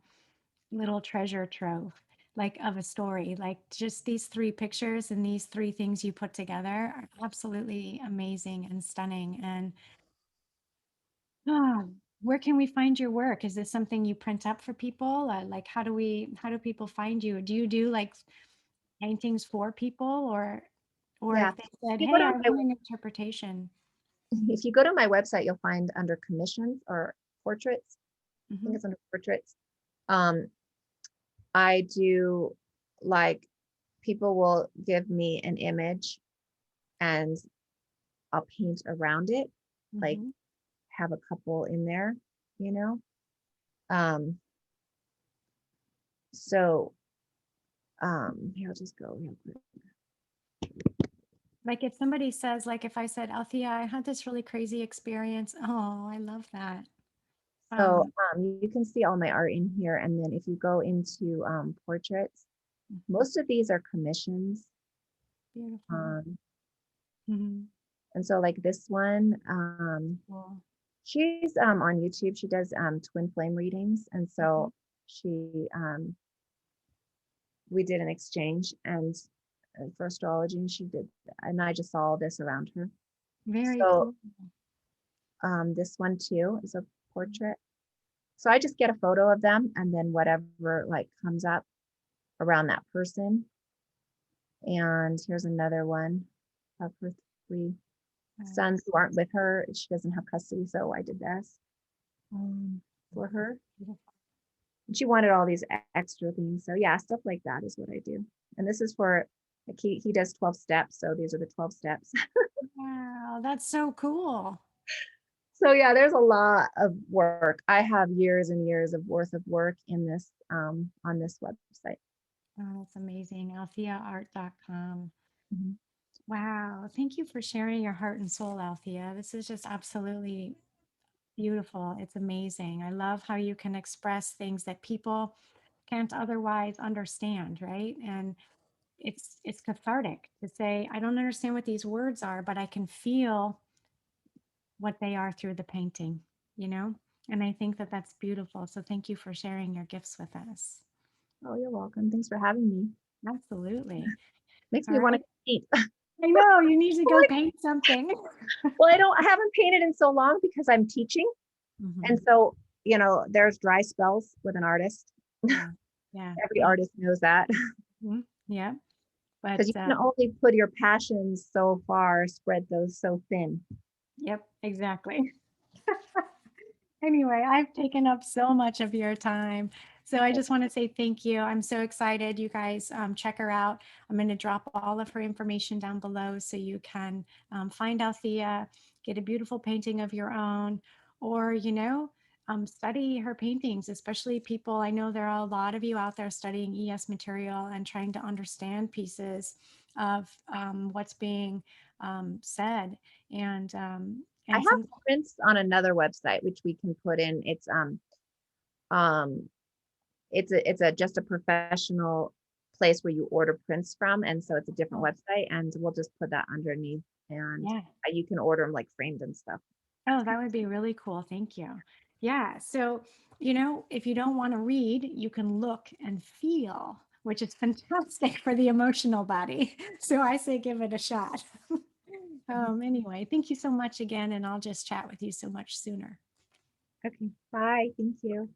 little treasure trove, like of a story. Like just these three pictures and these three things you put together are absolutely amazing and stunning. And ah, where can we find your work? Is this something you print up for people? Like how do people find you? Do you do like paintings for people or Yeah. if they said, If you go hey, to I my want an interpretation? if you go to my website, you'll find under commissions or portraits. I Hmm. think it's under portraits. Um, I do like people will give me an image and I'll paint around it, like Hmm. have a couple in there, you know. Um, so here I'll just go real quick. Like if somebody says, like if I said, Althea, I had this really crazy experience. Oh, I love that. So Um, you can see all my art in here, and then if you go into portraits, mhm, most of these are commissions. beautiful. Um, Hmm. and so like this one, Cool. she's on YouTube. She does twin flame readings, and Hmm. so she we did an exchange and for astrology, and she did, and I just saw all this around her. Very So cool. this one too is a portrait. So I just get a photo of them, and then whatever like comes up around that person. And here's another one of her three sons who aren't with her. She doesn't have custody, so I did this for her. Beautiful. And she wanted all these extra things. So yeah, stuff like that is what I do. And this is for like he does 12 steps. So these are the 12 steps. Wow, that's so cool. So yeah, there's a lot of work. I have years and years of worth of work in this on this website. Oh, that's amazing. AltheaArt.com. Mhm. Wow. Thank you for sharing your heart and soul, Althea. This is just absolutely beautiful. It's amazing. I love how you can express things that people can't otherwise understand, right? And it's cathartic to say, I don't understand what these words are, but I can feel what they are through the painting, you know? And I think that that's beautiful. So thank you for sharing your gifts with us. Oh, you're welcome. Thanks for having me. Absolutely. Makes All me want right. to paint. I know you need to go paint something. Well, I haven't painted in so long because I'm teaching. And Mhm. so, there's dry spells with an artist. Yeah. Yeah. Every Yeah. artist knows that Mhm. Yeah. But because you can only put your passions so far, spread those so thin. yep, exactly. Anyway, I've taken up so much of your time. So I just want to say thank you. I'm so excited. You guys check her out. I'm going to drop all of her information down below so you can find Althea, get a beautiful painting of your own, or, study her paintings, especially people. I know there are a lot of you out there studying ES material and trying to understand pieces of what's being said. And, um, I and have some, prints on another website which we can put in. Um it's a just a professional place where you order prints from, and so it's a different oh, website, and we'll just put that underneath, and yeah. you can order them like framed and stuff. Oh, that would be really cool. Thank you. Yeah. So, if you don't want to read, you can look and feel, which is fantastic for the emotional body. So I say give it a shot. Anyway, thank you so much again, and I'll just chat with you so much sooner. Okay, bye. Thank you.